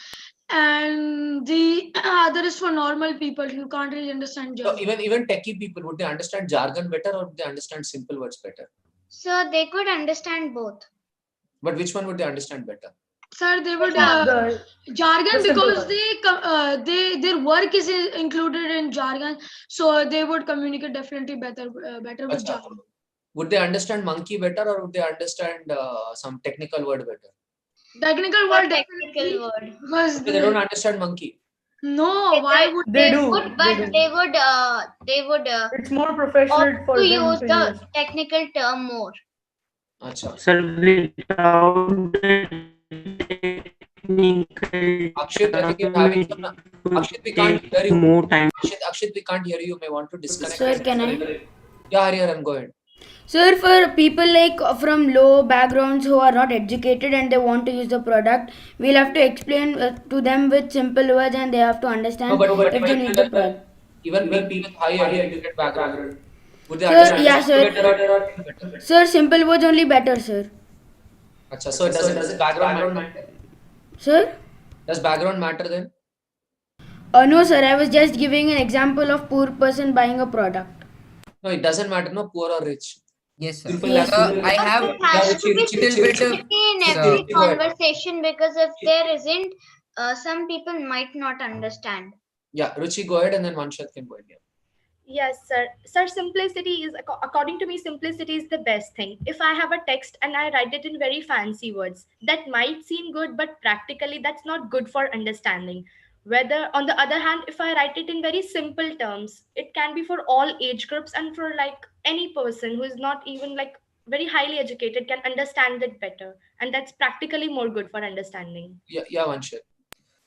and the other is for normal people who can't really understand jargon. So even techie people, would they understand jargon better or would they understand simple words better? So they could understand both. But which one would they understand better? Sir, they would jargon, because their work is included in jargon, so they would communicate definitely better with jargon. Would they understand monkey better or would they understand some technical word better? Technical word, because they don't understand monkey. No, why would they do? But they would. It's more professional for to them use to the use. technical term more. Sir, without Akshat, I think you're having some. Akshat, we can't hear you. More time. Akshat, we can't hear you. You may want to disconnect. Sir, can I? Yeah, Hariharan, go ahead. Sir, for people like from low backgrounds who are not educated and they want to use the product, we'll have to explain to them with simple words and they have to understand if they need the product. Even people with high educated background, would they Sir, understand yeah, better? Sir, simple words only better, sir. Achha, so does background matter? Sir? Does background matter then? No, sir. I was just giving an example of poor person buying a product. No, it doesn't matter, no, poor or rich. Yes, sir. Yes, sir. I have It has to be little bit of in every conversation, because if there isn't, some people might not understand. Yeah, Ruchi, go ahead, and then Vanshat can go ahead. Yeah. Yes, sir. Sir, simplicity is, according to me, simplicity is the best thing. If I have a text and I write it in very fancy words, that might seem good, but practically that's not good for understanding. Whether, on the other hand, if I write it in very simple terms, it can be for all age groups and for like any person who is not even like very highly educated can understand it better. And that's practically more good for understanding. Yeah, Vanshat.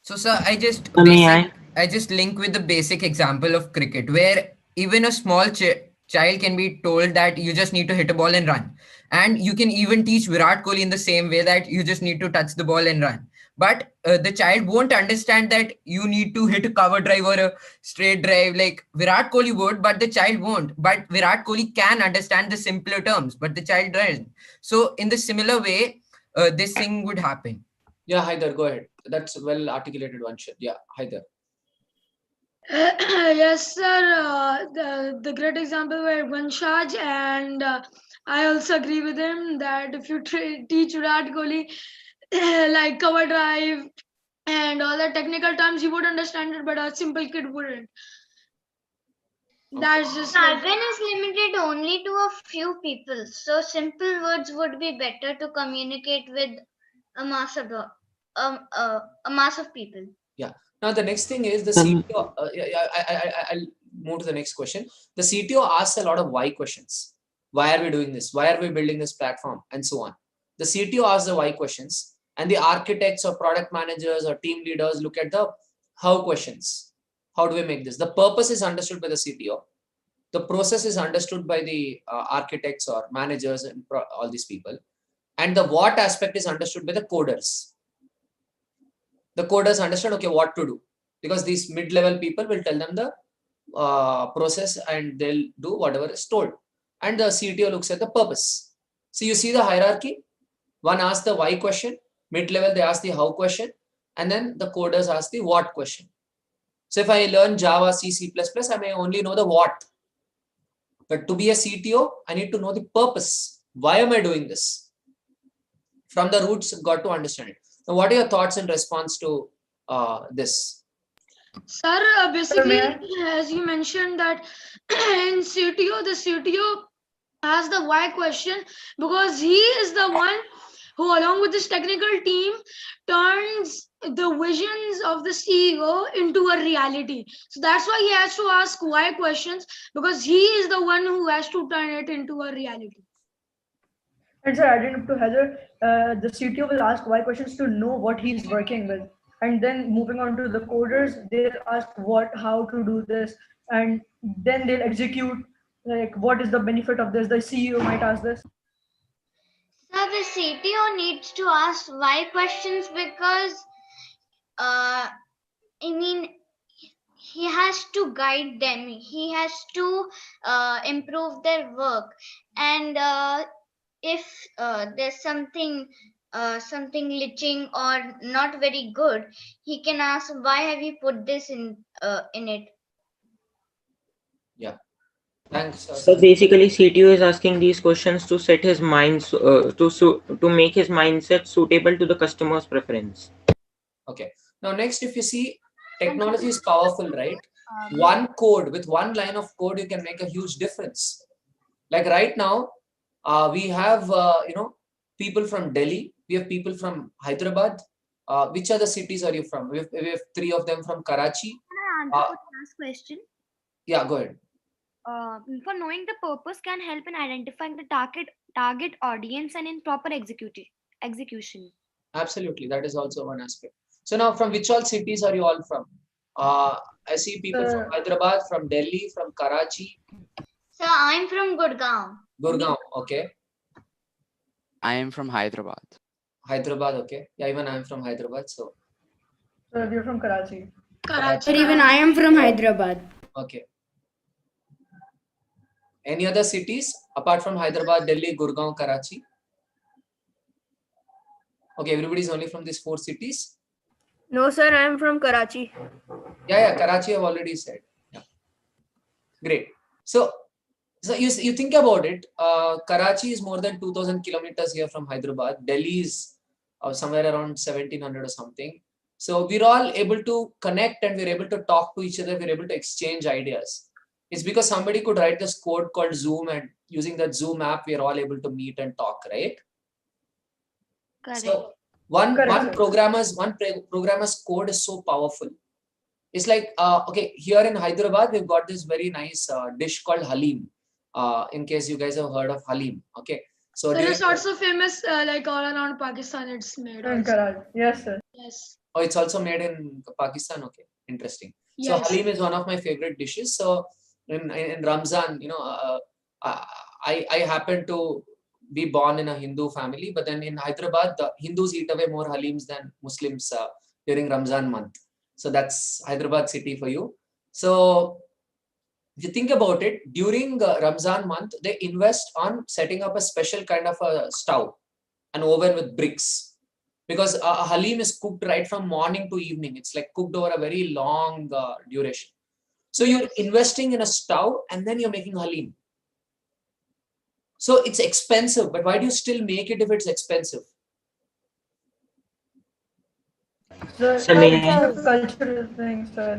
So, sir, I just link with the basic example of cricket, where even a small child can be told that you just need to hit a ball and run, and you can even teach Virat Kohli in the same way that you just need to touch the ball and run. But the child won't understand that you need to hit a cover drive or a straight drive like Virat Kohli would, but the child won't. But Virat Kohli can understand the simpler terms, but the child doesn't. So, in the similar way, this thing would happen. Yeah, Haider, go ahead. That's well articulated, Vanshat. Yeah, Haider. Yes, sir. The great example were Vanshaj, and I also agree with him that if you teach Virat Kohli like cover drive, and all the technical terms he would understand it, but a simple kid wouldn't. That's just Jargon is limited only to a few people, so simple words would be better to communicate with a mass of a mass of people. Yeah. Now the next thing is the CTO. I'll move to the next question. The CTO asks a lot of why questions. Why are we doing this? Why are we building this platform? And so on. The CTO asks the why questions, and the architects or product managers or team leaders look at the how questions. How do we make this? The purpose is understood by the CTO. The process is understood by the architects or managers and all these people. And the what aspect is understood by the coders. The coders understand, okay, what to do, because these mid-level people will tell them the process and they'll do whatever is told. And the CTO looks at the purpose. So you see the hierarchy. One asks the why question, mid-level they ask the how question, and then the coders ask the what question. So if I learn Java, C, C++, I may only know the what. But to be a CTO, I need to know the purpose. Why am I doing this? From the roots, got to understand it. Now, what are your thoughts in response to this? Sir, basically, as you mentioned that in CTO, the CTO asks the why question because he is the one who, along with this technical team, turns the visions of the CEO into a reality. So that's why he has to ask why questions, because he is the one who has to turn it into a reality. And so adding up to Heather, the CTO will ask why questions to know what he's working with. And then moving on to the coders, they'll ask what, how to do this, and then they'll execute, like what is the benefit of this. The CEO might ask this. So the CTO needs to ask why questions because I mean he has to guide them. He has to improve their work, and if there's something glitching or not very good, he can ask why have you put this in it. Yeah. Thanks. So basically, CTO is asking these questions to set his mind, to make his mindset suitable to the customer's preference. Okay. Now, next, if you see, technology is powerful, right? One code, with one line of code, you can make a huge difference. Like right now, we have, people from Delhi. We have people from Hyderabad. Which other cities are you from? We have three of them from Karachi. Can I answer for the last question? Yeah, go ahead. For knowing the purpose can help in identifying the target audience and in proper execution. Absolutely, that is also one aspect. So now, from which all cities are you all from? I see people from Hyderabad, from Delhi, from Karachi. So I'm from Gurgaon. Gurgaon, okay. I am from Hyderabad. Hyderabad, okay. Yeah, even I'm from Hyderabad, so. So you're from Karachi. Karachi. Even I am from Hyderabad. Okay. Any other cities apart from Hyderabad, Delhi, Gurgaon, Karachi? Okay, everybody's only from these four cities? No, sir, I am from Karachi. Yeah, Karachi I've already said. Yeah. Great. So you think about it, Karachi is more than 2,000 kilometers here from Hyderabad. Delhi is somewhere around 1,700 or something. So we're all able to connect and we're able to talk to each other. We're able to exchange ideas. It's because somebody could write this code called Zoom, and using that Zoom app, we're all able to meet and talk, right? Correct. So one programmer's code is so powerful. It's like, okay, here in Hyderabad, we've got this very nice dish called Halim. In case you guys have heard of Halim, okay. So it's also famous like all around Pakistan. It's made. In Karachi, yes, sir. Yes. Oh, it's also made in Pakistan. Okay, interesting. Yes. So Halim is one of my favorite dishes. So in Ramzan, I happen to be born in a Hindu family, but then in Hyderabad, the Hindus eat away more Halims than Muslims during Ramzan month. So that's Hyderabad city for you. So if you think about it, during Ramzan month, they invest on setting up a special kind of a stove, an oven with bricks, because a Halim is cooked right from morning to evening. It's like cooked over a very long duration. So you're investing in a stove and then you're making Halim. So it's expensive, but why do you still make it if it's expensive? Sir, Sir, may it's I? a cultural thing, sir.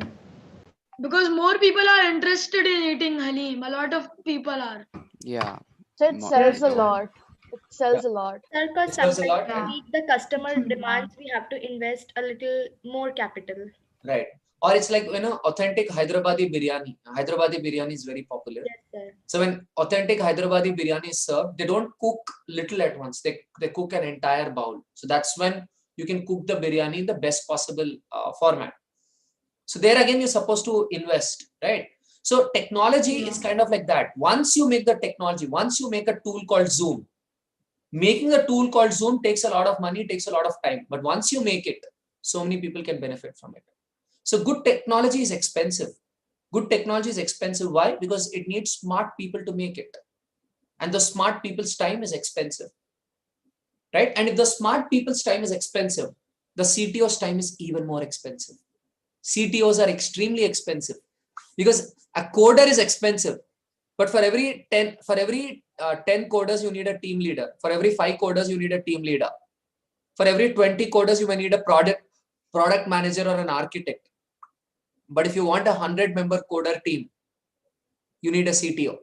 Because more people are interested in eating halim. A lot of people are. Yeah. So it sells Yes, a sir. lot. It sells a lot. Sir, because It sells a sometimes lot, to and meet the customer demands, we have to invest a little more capital. right. Or it's like, authentic Hyderabadi biryani. Hyderabadi biryani is very popular. Yes, sir. So when authentic Hyderabadi biryani is served, they don't cook little at once. They cook an entire bowl. So that's when you can cook the biryani in the best possible format. So there again, you're supposed to invest, right? So technology is kind of like that. Once you make the technology, once you make a tool called Zoom, making a tool called Zoom takes a lot of money, takes a lot of time. But once you make it, so many people can benefit from it. So good technology is expensive. Good technology is expensive. Why? Because it needs smart people to make it. And the smart people's time is expensive, right? And if the smart people's time is expensive, the CTO's time is even more expensive. CTOs are extremely expensive because a coder is expensive. But for every 10 coders, you need a team leader. For every 5 coders, you need a team leader. For every 20 coders, you may need a product manager or an architect. But if you want a 100-member coder team, you need a CTO.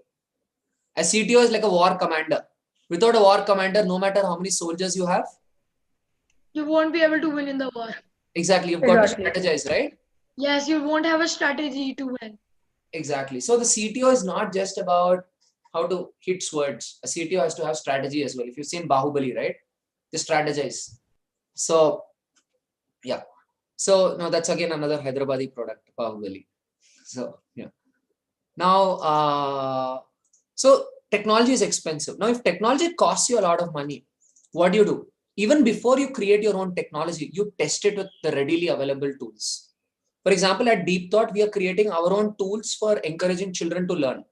A CTO is like a war commander. Without a war commander, no matter how many soldiers you have, You won't be able to win in the war. exactly, you've got to strategize, right? Yes, you won't have a strategy to win. Exactly. So the CTO is not just about how to hit swords. A CTO has to have strategy as well. If you've seen Bahubali, right? They strategize. So, yeah. So, no, that's again another Hyderabadi product, Bahubali. So, yeah. Now, so technology is expensive. Now, if technology costs you a lot of money, what do? Even before you create your own technology, you test it with the readily available tools. For example, at Deep Thought, we are creating our own tools for encouraging children to learn.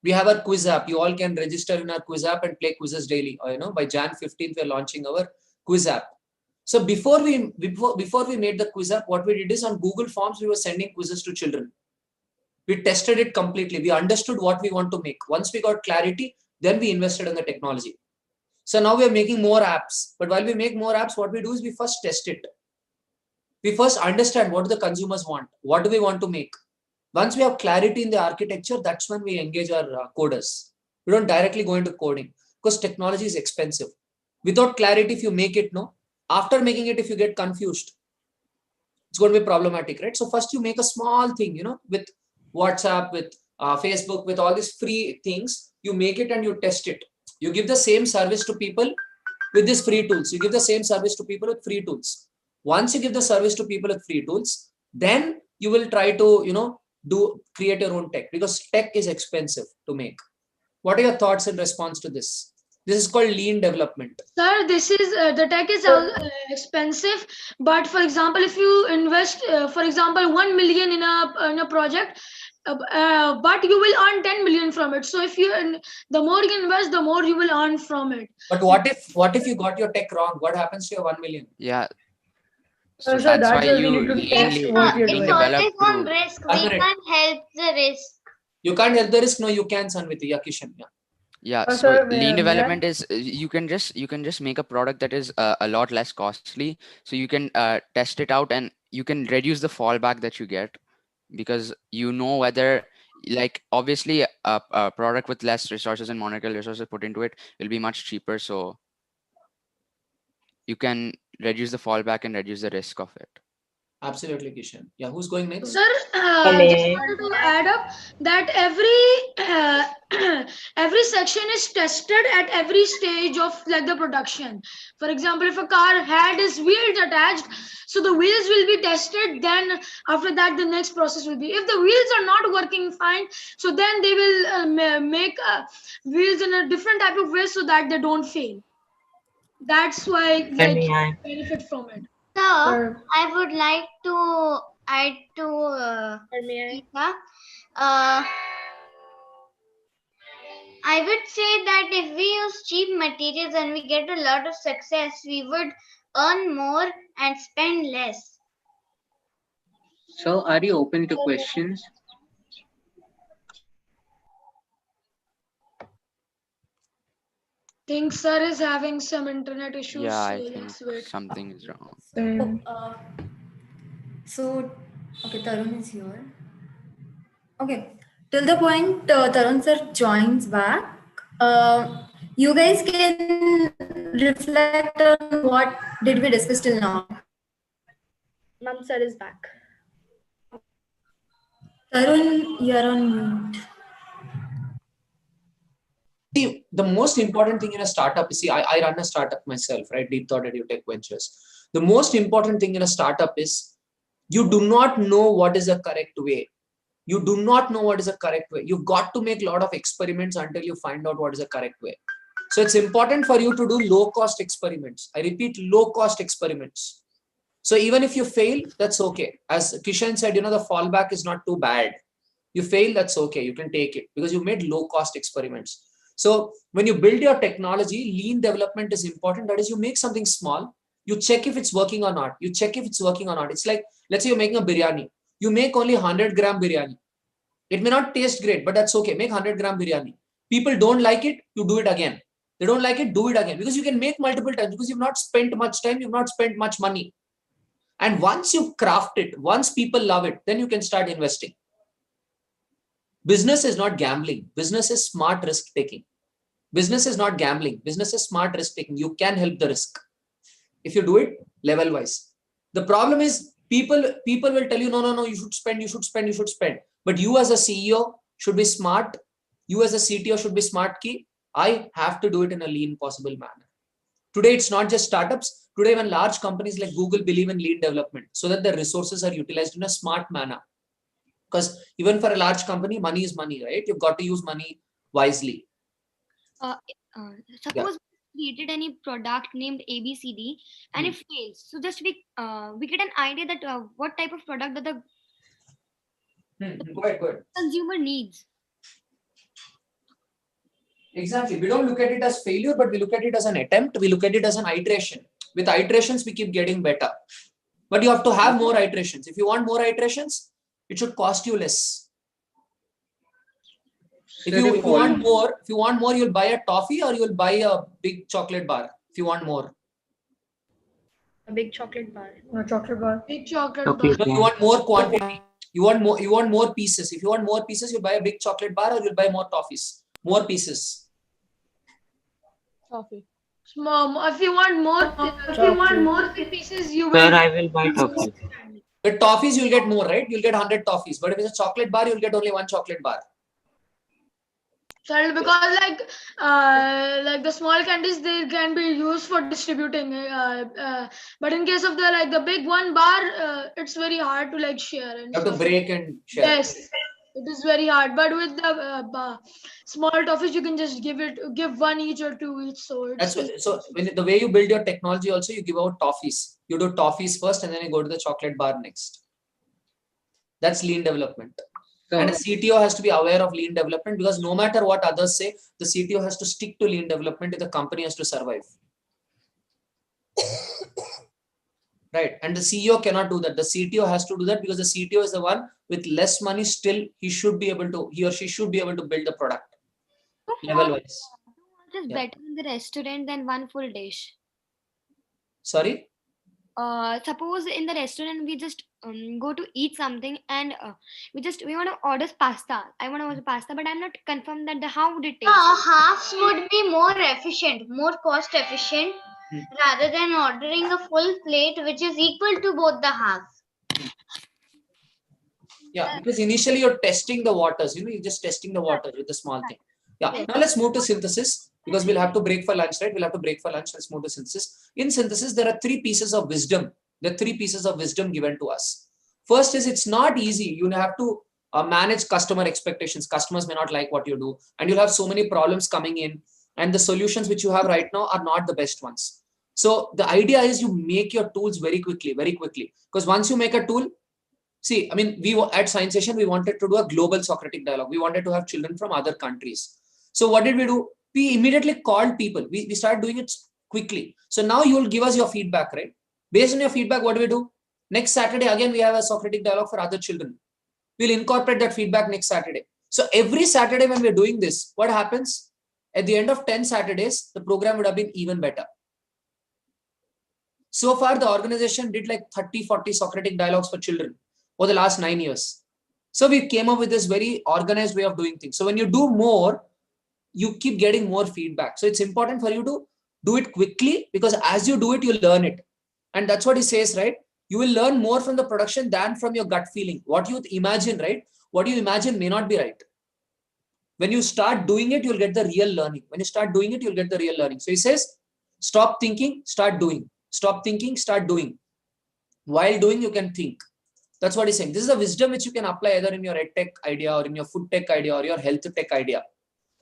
We have our quiz app. You all can register in our quiz app and play quizzes daily. Or, by Jan 15th, we are launching our quiz app. So before we made the quiz app, what we did is on Google Forms, we were sending quizzes to children. We tested it completely. We understood what we want to make. Once we got clarity, then we invested in the technology. So now we are making more apps. But while we make more apps, what we do is we first test it. We first understand what do the consumers want. What do we want to make? Once we have clarity in the architecture, that's when we engage our coders. We don't directly go into coding because technology is expensive. Without clarity, if you make it, after making it, if you get confused, it's going to be problematic, right? So first you make a small thing, with WhatsApp, with Facebook, with all these free things, you make it and you test it. You give the same service to people with these free tools. You give the same service to people with free tools. Once you give the service to people with free tools, then you will try to, create your own tech because tech is expensive to make. What are your thoughts in response to this? This is called lean development. Sir, this is the tech is expensive, but for example, if you invest, for example, 1 million in a project, but you will earn 10 million from it. So if the more you invest, the more you will earn from it. But what if you got your tech wrong? What happens to your 1 million? Yeah. So that's why you you need to test lean what you're It's doing. always develop on through. risk. We can't help the risk. You can't help the risk. No, you can, Sanviti. Yeah, Kishan. Yeah. Yeah, so Sir, lean may I? development is you can just make a product that is a lot less costly, so you can test it out and you can reduce the fallback that you get because you know whether, like, obviously a product with less resources and monetary resources put into it will be much cheaper, so you can reduce the fallback and reduce the risk of it. Absolutely, Kishan. Yeah, who's going next? Sir, just wanted to add up that every section is tested at every stage of like the production. For example, if a car had its wheels attached, so the wheels will be tested. Then after that, the next process will be if the wheels are not working fine, so then they will make wheels in a different type of way so that they don't fail. That's why like May I? benefit from it. So Sir, I would like to add to Or may I? Geeta. I would say that if we use cheap materials and we get a lot of success, we would earn more and spend less. So, are you open to questions? think sir is having some internet issues. Yeah, So I think let's wait. something is wrong. So, okay, Tarun is here. Okay, till the point Tarun sir joins back, you guys can reflect on what did we discuss till now. Ma'am, sir is back. Tarun, you're on mute. See, the most important thing in a startup is, see, I run a startup myself, right? Deep Thought EduTech Ventures. The most important thing in a startup is you do not know what is the correct way. You do not know what is the correct way. You've got to make a lot of experiments until you find out what is the correct way. So it's important for you to do low cost experiments. I repeat, low cost experiments. So even if you fail, that's okay. As Kishan said, the fallback is not too bad. You fail, that's okay. You can take it because you made low cost experiments. So when you build your technology, lean development is important. That is, you make something small, you check if it's working or not. You check if it's working or not. It's like, let's say you're making a biryani. You make only 100-gram biryani. It may not taste great, but that's okay. Make 100-gram biryani. People don't like it, you do it again. They don't like it, do it again. Because you can make multiple times because you've not spent much time, you've not spent much money. And once you craft it, once people love it, then you can start investing. Business is not gambling. Business is smart risk taking. Business is not gambling. Business is smart risk taking. You can help the risk if you do it level wise. The problem is people will tell you, no, you should spend. But you as a CEO should be smart. You as a CTO should be smart. Ki, I have to do it in a lean possible manner. Today, it's not just startups. Today, even large companies like Google believe in lean development so that their resources are utilized in a smart manner. Because even for a large company, money is money, right? You've got to use money wisely. Suppose we created any product named ABCD and it fails. So just we get an idea that what type of product that the Go ahead. consumer needs. Exactly. We don't look at it as failure, but we look at it as an attempt. We look at it as an iteration. With iterations, we keep getting better. But you have to have more iterations. If you want more iterations, it should cost you less. If you want more, you'll buy a toffee or you'll buy a big chocolate bar. If you want more. A big chocolate bar. A chocolate bar. Big chocolate bar. No, you want more quantity. You want more pieces. If you want more pieces, you buy a big chocolate bar or you'll buy more toffees. More pieces. Toffee. If you want more pieces, you will. Sir, I will buy toffee. With toffees, you'll get more, right? You'll get 100 toffees. But if it's a chocolate bar, you'll get only one chocolate bar. Because like the small candies, they can be used for distributing. But in case of the big one bar, it's very hard to share. And you have to break and share. Yes, it is very hard. But with the small toffees, you can just give one each or two each. So it's the way you build your technology, also you give out toffees. You do toffees first, and then you go to the chocolate bar next. That's lean development. And a CTO has to be aware of lean development because no matter what others say, the CTO has to stick to lean development if the company has to survive. Right. And the CEO cannot do that. The CTO has to do that because the CTO is the one with less money. Still, he or she should be able to build the product level wise. What is better in the restaurant than one full dish? Sorry? Suppose in the restaurant we just go to eat something and we want to order pasta. I want to order pasta, but I'm not confirmed that how would it taste. Halves would be more efficient, more cost efficient, rather than ordering a full plate which is equal to both the halves. Yeah, because initially you're testing the waters. You're just testing the waters with a small thing. Yeah. Now let's move to synthesis because we'll have to break for lunch, right? We'll have to break for lunch. Let's move to synthesis. In synthesis, there are 3 pieces of wisdom. There are 3 pieces of wisdom given to us. First is it's not easy. You have to manage customer expectations. Customers may not like what you do, and you'll have so many problems coming in, and the solutions which you have right now are not the best ones. So the idea is you make your tools very quickly, because once you make a tool, see, I mean, we at Sciensation, we wanted to do a global Socratic dialogue. We wanted to have children from other countries. So what did we do? We immediately called people. We started doing it quickly. So now you will give us your feedback, right? Based on your feedback, what do we do? Next Saturday, again, we have a Socratic dialogue for other children. We'll incorporate that feedback next Saturday. So every Saturday when we're doing this, what happens? At the end of 10 Saturdays, the program would have been even better. So far, the organization did like 30, 40 Socratic dialogues for children over the last 9 years. So we came up with this very organized way of doing things. So when you do more, you keep getting more feedback. So it's important for you to do it quickly, because as you do it, you learn it. And that's what he says, right? You will learn more from the production than from your gut feeling. What you imagine, right? What you imagine may not be right. When you start doing it, you'll get the real learning. When you start doing it, you'll get the real learning. So he says, stop thinking, start doing. Stop thinking, start doing. While doing, you can think. That's what he's saying. This is a wisdom which you can apply either in your ed tech idea or in your food tech idea or your health tech idea.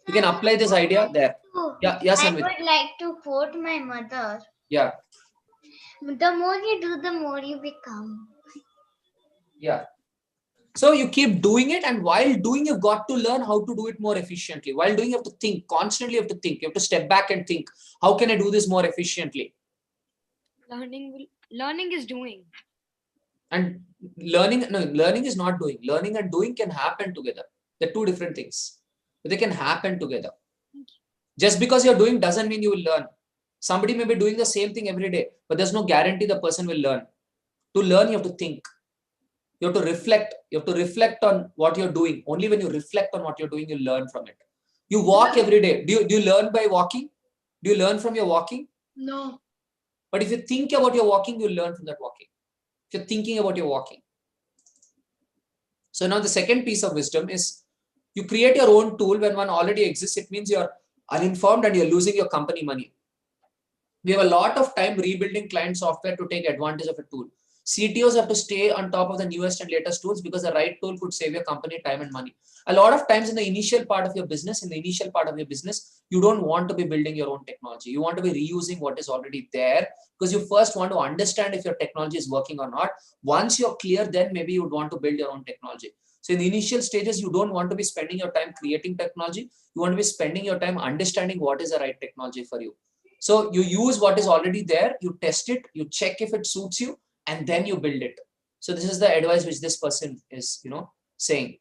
You can apply this idea there. Yeah, yes, I Anvit. would like to quote my mother. Yeah. The more you do, the more you become. Yeah. So you keep doing it, and while doing, you've got to learn how to do it more efficiently. While doing, you have to think. Constantly you have to think. You have to step back and think, how can I do this more efficiently? Learning is doing. And learning is not doing. Learning and doing can happen together. They're two different things, but they can happen together. Just because you're doing doesn't mean you will learn. Somebody may be doing the same thing every day, but there's no guarantee the person will learn. To learn, you have to think. You have to reflect. You have to reflect on what you're doing. Only when you reflect on what you're doing, you learn from it. You walk every day. Do you learn by walking? Do you learn from your walking? No. But if you think about your walking, you learn from that walking. If you're thinking about your walking. So now the second piece of wisdom is, you create your own tool when one already exists. It means you're uninformed and you're losing your company money. We have a lot of time rebuilding client software to take advantage of a tool. CTOs have to stay on top of the newest and latest tools, because the right tool could save your company time and money. A lot of times in the initial part of your business, you don't want to be building your own technology. You want to be reusing what is already there, because you first want to understand if your technology is working or not. Once you're clear, then maybe you would want to build your own technology. So in the initial stages, you don't want to be spending your time creating technology. You want to be spending your time understanding what is the right technology for you. So you use what is already there, you test it, you check if it suits you, and then you build it. So this is the advice which this person is, saying.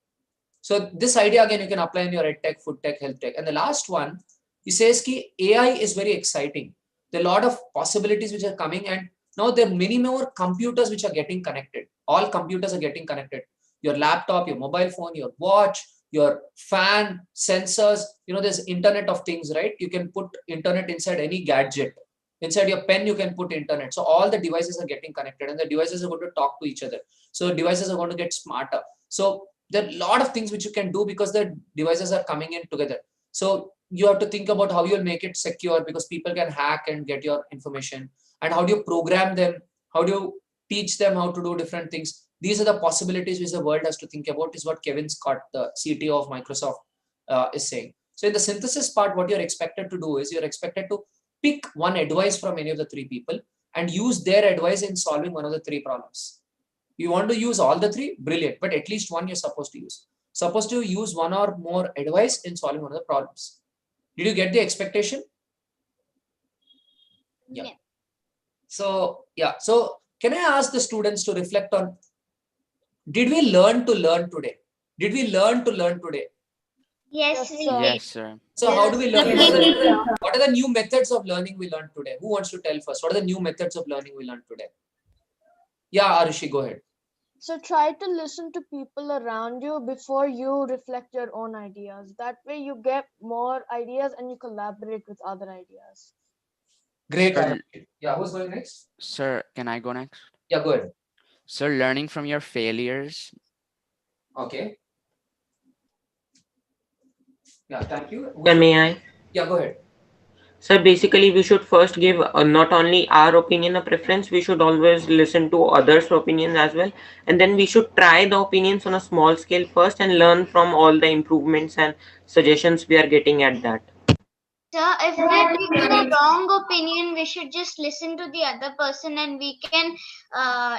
So this idea again you can apply in your ed tech, food tech, health tech. And the last one, he says ki AI is very exciting. There are a lot of possibilities which are coming, and now there are many more computers which are getting connected. All computers are getting connected. Your laptop, your mobile phone, your watch, your fan, sensors, there's internet of things, right? You can put internet inside any gadget. Inside your pen, you can put internet. So all the devices are getting connected, and the devices are going to talk to each other. So devices are going to get smarter. So there are a lot of things which you can do because the devices are coming in together. So you have to think about how you'll make it secure, because people can hack and get your information. And how do you program them? How do you teach them how to do different things? These are the possibilities which the world has to think about, is what Kevin Scott, the CTO of Microsoft, is saying. So in the synthesis part, what you're expected to do is you're expected to pick one advice from any of the three people and use their advice in solving one of the three problems. You want to use all the three? Brilliant. But at least one you're supposed to use. Supposed to use one or more advice in solving one of the problems. Did you get the expectation? Yeah. So, yeah. So can I ask the students to reflect on, did we learn to learn today? Did we learn to learn today? Yes, we Yes, did. sir. So how do we learn? Definitely. What are the new methods of learning we learned today? Who wants to tell first? What are the new methods of learning we learned today? Yeah, Arushi, go ahead. So try to listen to people around you before you reflect your own ideas. That way you get more ideas and you collaborate with other ideas. Great. Sir, Yeah, who's going next? Sir, can I go next? Yeah, go ahead. Sir, learning from your failures. Okay. Yeah, thank you. May I? Yeah, go ahead. So basically, we should first give not only our opinion a preference, we should always listen to others' opinions as well. And then we should try the opinions on a small scale first and learn from all the improvements and suggestions we are getting at that. So if we're taking a wrong opinion, we should just listen to the other person, and we can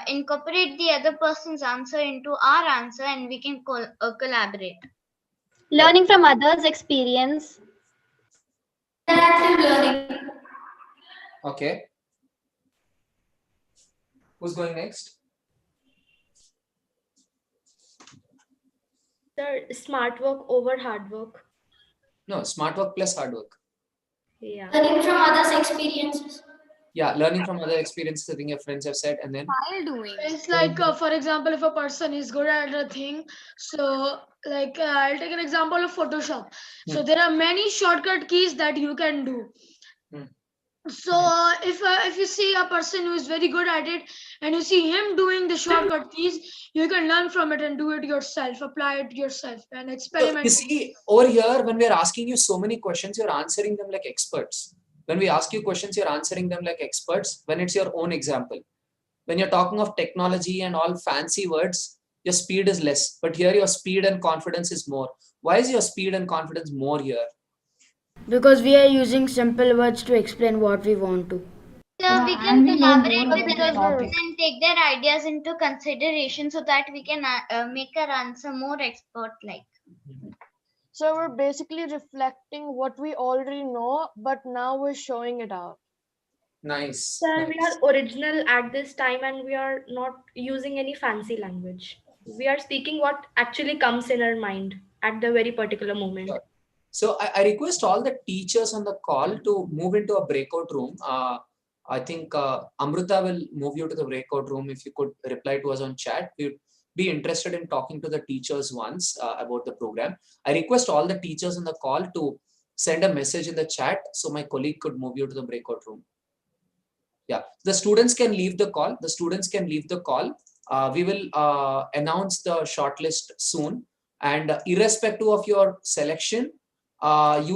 incorporate the other person's answer into our answer, and we can collaborate. Learning from others' experience. Interactive learning. Okay. Who's going next? Sir, smart work over hard work. No, smart work plus hard work. Yeah. Learning from others' experiences. Yeah, learning from other experiences. I think your friends have said, and then While doing. It's like, for example, if a person is good at a thing, so like I'll take an example of Photoshop. So there are many shortcut keys that you can do. So if you see a person who is very good at it and you see him doing the shortcut keys, you can learn from it and do it yourself, apply it yourself, and so experiment. you see over here when we are asking you so many questions, you're answering them like experts. When we ask you questions, you're answering them like experts. When it's your own example, when you're talking of technology and all fancy words, your speed is less. But here, your speed and confidence is more. Why is your speed and confidence more here? Because we are using simple words to explain what we want to. So we can And we know collaborate more with about the them topic. and take their ideas into consideration so that we can make our answer more expert-like. So we're basically reflecting what we already know, but now we're showing it out. Nice. Sir, we Nice. are original at this time and we are not using any fancy language. We are speaking what actually comes in our mind at the very particular moment. Sure. So I request all the teachers on the call to move into a breakout room. I think Amrita will move you to the breakout room. If you could reply to us on chat, we would be interested in talking to the teachers once about the program. I request all the teachers on the call to send a message in the chat so my colleague could move you to the breakout room. Yeah, the students can leave the call. The students can leave the call. We will announce the shortlist soon. And irrespective of your selection, you